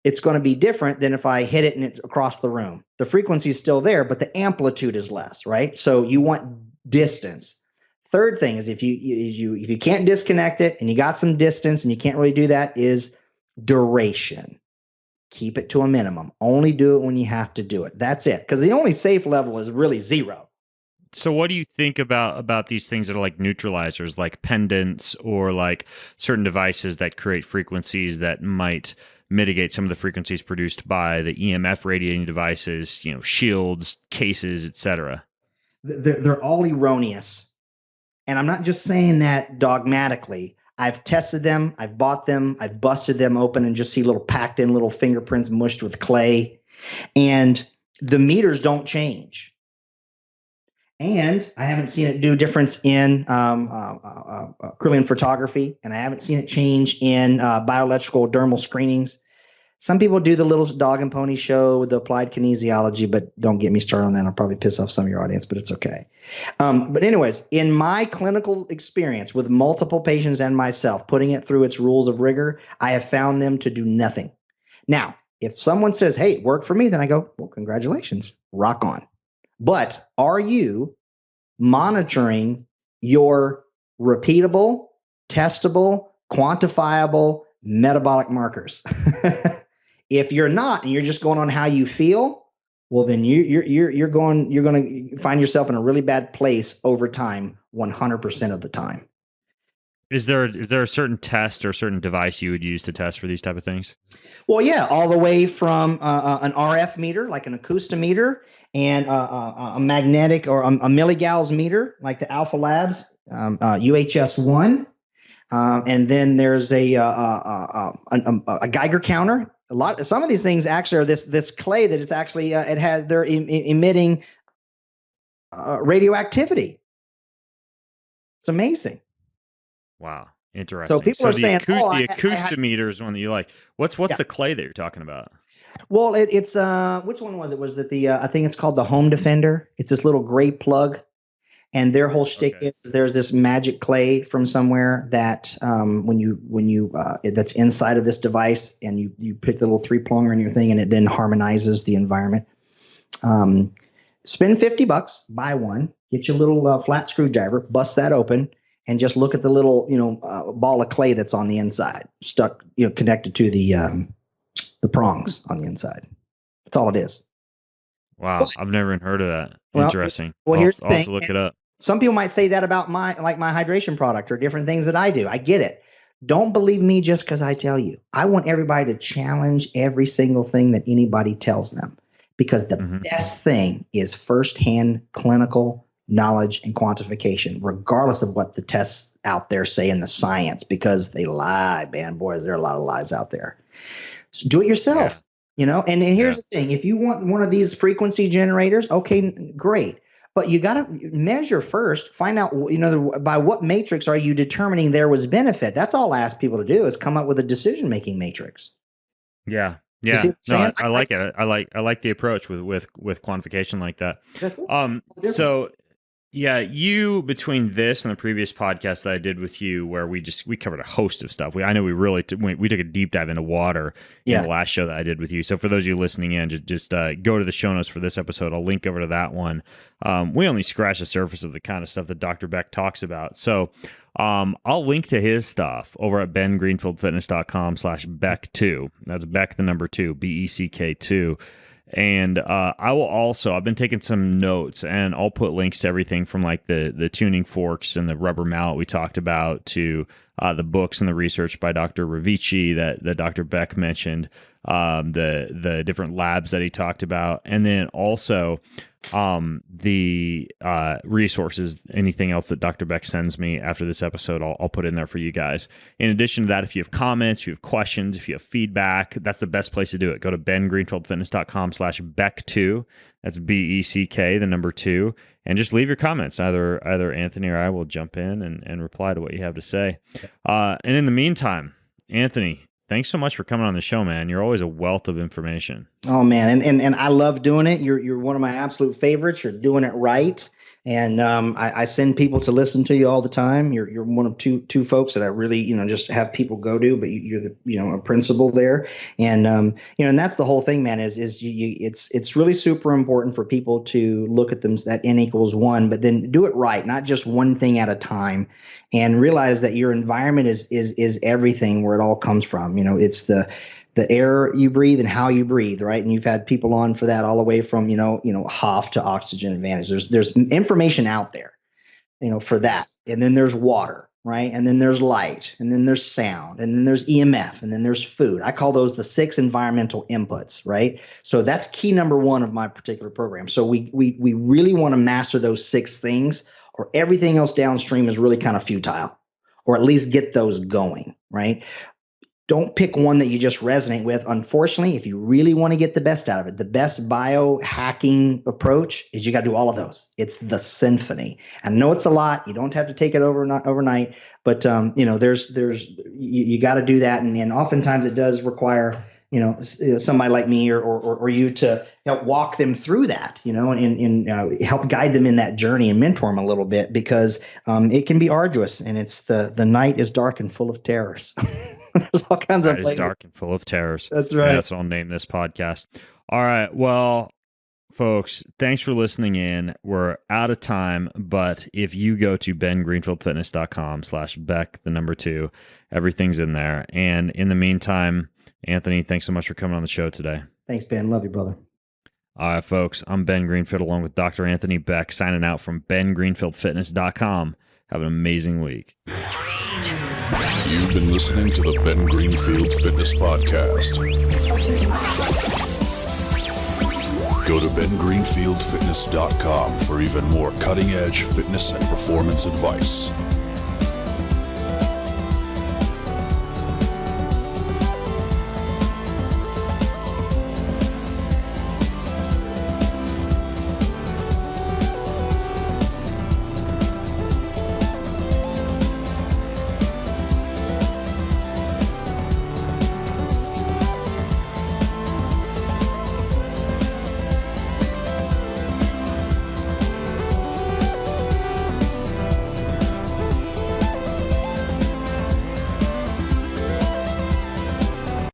it's going to be different than if I hit it and it's across the room. The frequency is still there, but the amplitude is less. Right. So you want distance. Third thing is if you can't disconnect it and you got some distance and you can't really do that, is duration. Keep it to a minimum. Only do it when you have to do it. That's it. Because the only safe level is really 0. So what do you think about these things that are like neutralizers, like pendants, or like certain devices that create frequencies that might mitigate some of the frequencies produced by the EMF radiating devices, shields, cases, etc.? They're all erroneous. And I'm not just saying that dogmatically. I've tested them. I've bought them. I've busted them open and just see little packed in little fingerprints mushed with clay. And the meters don't change. And I haven't seen it do a difference in Kirlian photography, and I haven't seen it change in bioelectrical dermal screenings. Some people do the little dog and pony show with the applied kinesiology, but don't get me started on that. I'll probably piss off some of your audience, but it's okay. But anyways, in my clinical experience with multiple patients and myself, putting it through its rules of rigor, I have found them to do nothing. Now, if someone says, hey, it worked for me, then I go, well, congratulations, rock on. But are you monitoring your repeatable, testable, quantifiable metabolic markers? If you're not, and you're just going on how you feel, well, then you're going to find yourself in a really bad place over time, 100% of the time. Is there a certain test or a certain device you would use to test for these type of things? Well, yeah, all the way from an RF meter, like an acoustometer, and a magnetic or a milligauss meter, like the Alpha Labs UHS-1. And then there's a Geiger counter. Some of these things actually are this clay that it's actually they're emitting radioactivity. It's amazing. Wow, interesting. So people are saying, the acoustometer is one that you like. What's the clay that you're talking about? Well, it's which one was it? Was it the I think it's called the Home Defender. It's this little gray plug, and their whole shtick is there's this magic clay from somewhere that when you that's inside of this device, and you put the little 3-plonger in your thing, and it then harmonizes the environment. Spend $50, buy one, get your little flat screwdriver, bust that open, and just look at the little ball of clay that's on the inside, stuck connected to the prongs on the inside. That's all it is. Wow, I've never even heard of that. Well, interesting. Well, here's the thing. Also look it up. Some people might say that about my hydration product or different things that I do. I get it. Don't believe me just because I tell you. I want everybody to challenge every single thing that anybody tells them, because the best thing is firsthand clinical knowledge and quantification, regardless of what the tests out there say in the science, because they lie, man. Boys, there are a lot of lies out there. So do it yourself, and here's the thing. If you want one of these frequency generators, okay, great. But you got to measure first, find out, by what matrix are you determining there was benefit? That's all I ask people to do, is come up with a decision-making matrix. Yeah. Yeah. No, I like it. I like the approach with quantification like that. That's it. So Yeah, you between this and the previous podcast that I did with you, where we covered a host of stuff. I know we really we took a deep dive into water in the last show that I did with you. So for those of you listening in, just go to the show notes for this episode. I'll link over to that one. We only scratched the surface of the kind of stuff that Dr. Beck talks about. So I'll link to his stuff over at bengreenfieldfitness.com/Beck2. That's Beck the number 2, BECK2. And I've been taking some notes, and I'll put links to everything from like the tuning forks and the rubber mallet we talked about to the books and the research by Dr. Ravici that Dr. Beck mentioned, the different labs that he talked about, and then also the resources, anything else that Dr. Beck sends me after this episode, I'll put in there for you guys. In addition to that, if you have comments, if you have questions, if you have feedback, that's the best place to do it. Go to bengreenfieldfitness.com/Beck2. That's BECK, the number 2, and just leave your comments. Either Anthony or I will jump in and reply to what you have to say. And in the meantime, Anthony, thanks so much for coming on the show, man. You're always a wealth of information. Oh man, and I love doing it. You're one of my absolute favorites. You're doing it right, and I send people to listen to you all the time. You're one of two folks that I really just have people go to, but you're the a principal there, and and that's the whole thing, man. It's really super important for people to look at them that N=1, but then do it right, not just one thing at a time, and realize that your environment is everything, where it all comes from. It's the air you breathe and how you breathe, right? And you've had people on for that, all the way from HOF to Oxygen Advantage. There's information out there, for that. And then there's water, right? And then there's light, and then there's sound, and then there's EMF, and then there's food. I call those the 6 environmental inputs, right? So that's key number 1 of my particular program. So we really want to master those 6 things, or everything else downstream is really kind of futile, or at least get those going, right? Don't pick one that you just resonate with. Unfortunately, if you really want to get the best out of it, the best biohacking approach is you got to do all of those. It's the symphony. I know it's a lot. You don't have to take it overnight, but there's you got to do that, and oftentimes it does require somebody like me or you to help walk them through that, and help guide them in that journey and mentor them a little bit, because it can be arduous, and it's the night is dark and full of terrors. There's all kinds of places. Dark and full of terrors. That's right. Yeah, that's what I'll name this podcast. All right. Well, folks, thanks for listening in. We're out of time, but if you go to bengreenfieldfitness.com/Beck, the number 2, everything's in there. And in the meantime, Anthony, thanks so much for coming on the show today. Thanks, Ben. Love you, brother. All right, folks. I'm Ben Greenfield, along with Dr. Anthony Beck, signing out from bengreenfieldfitness.com. Have an amazing week. You've been listening to the Ben Greenfield Fitness Podcast. Go to bengreenfieldfitness.com for even more cutting-edge fitness and performance advice.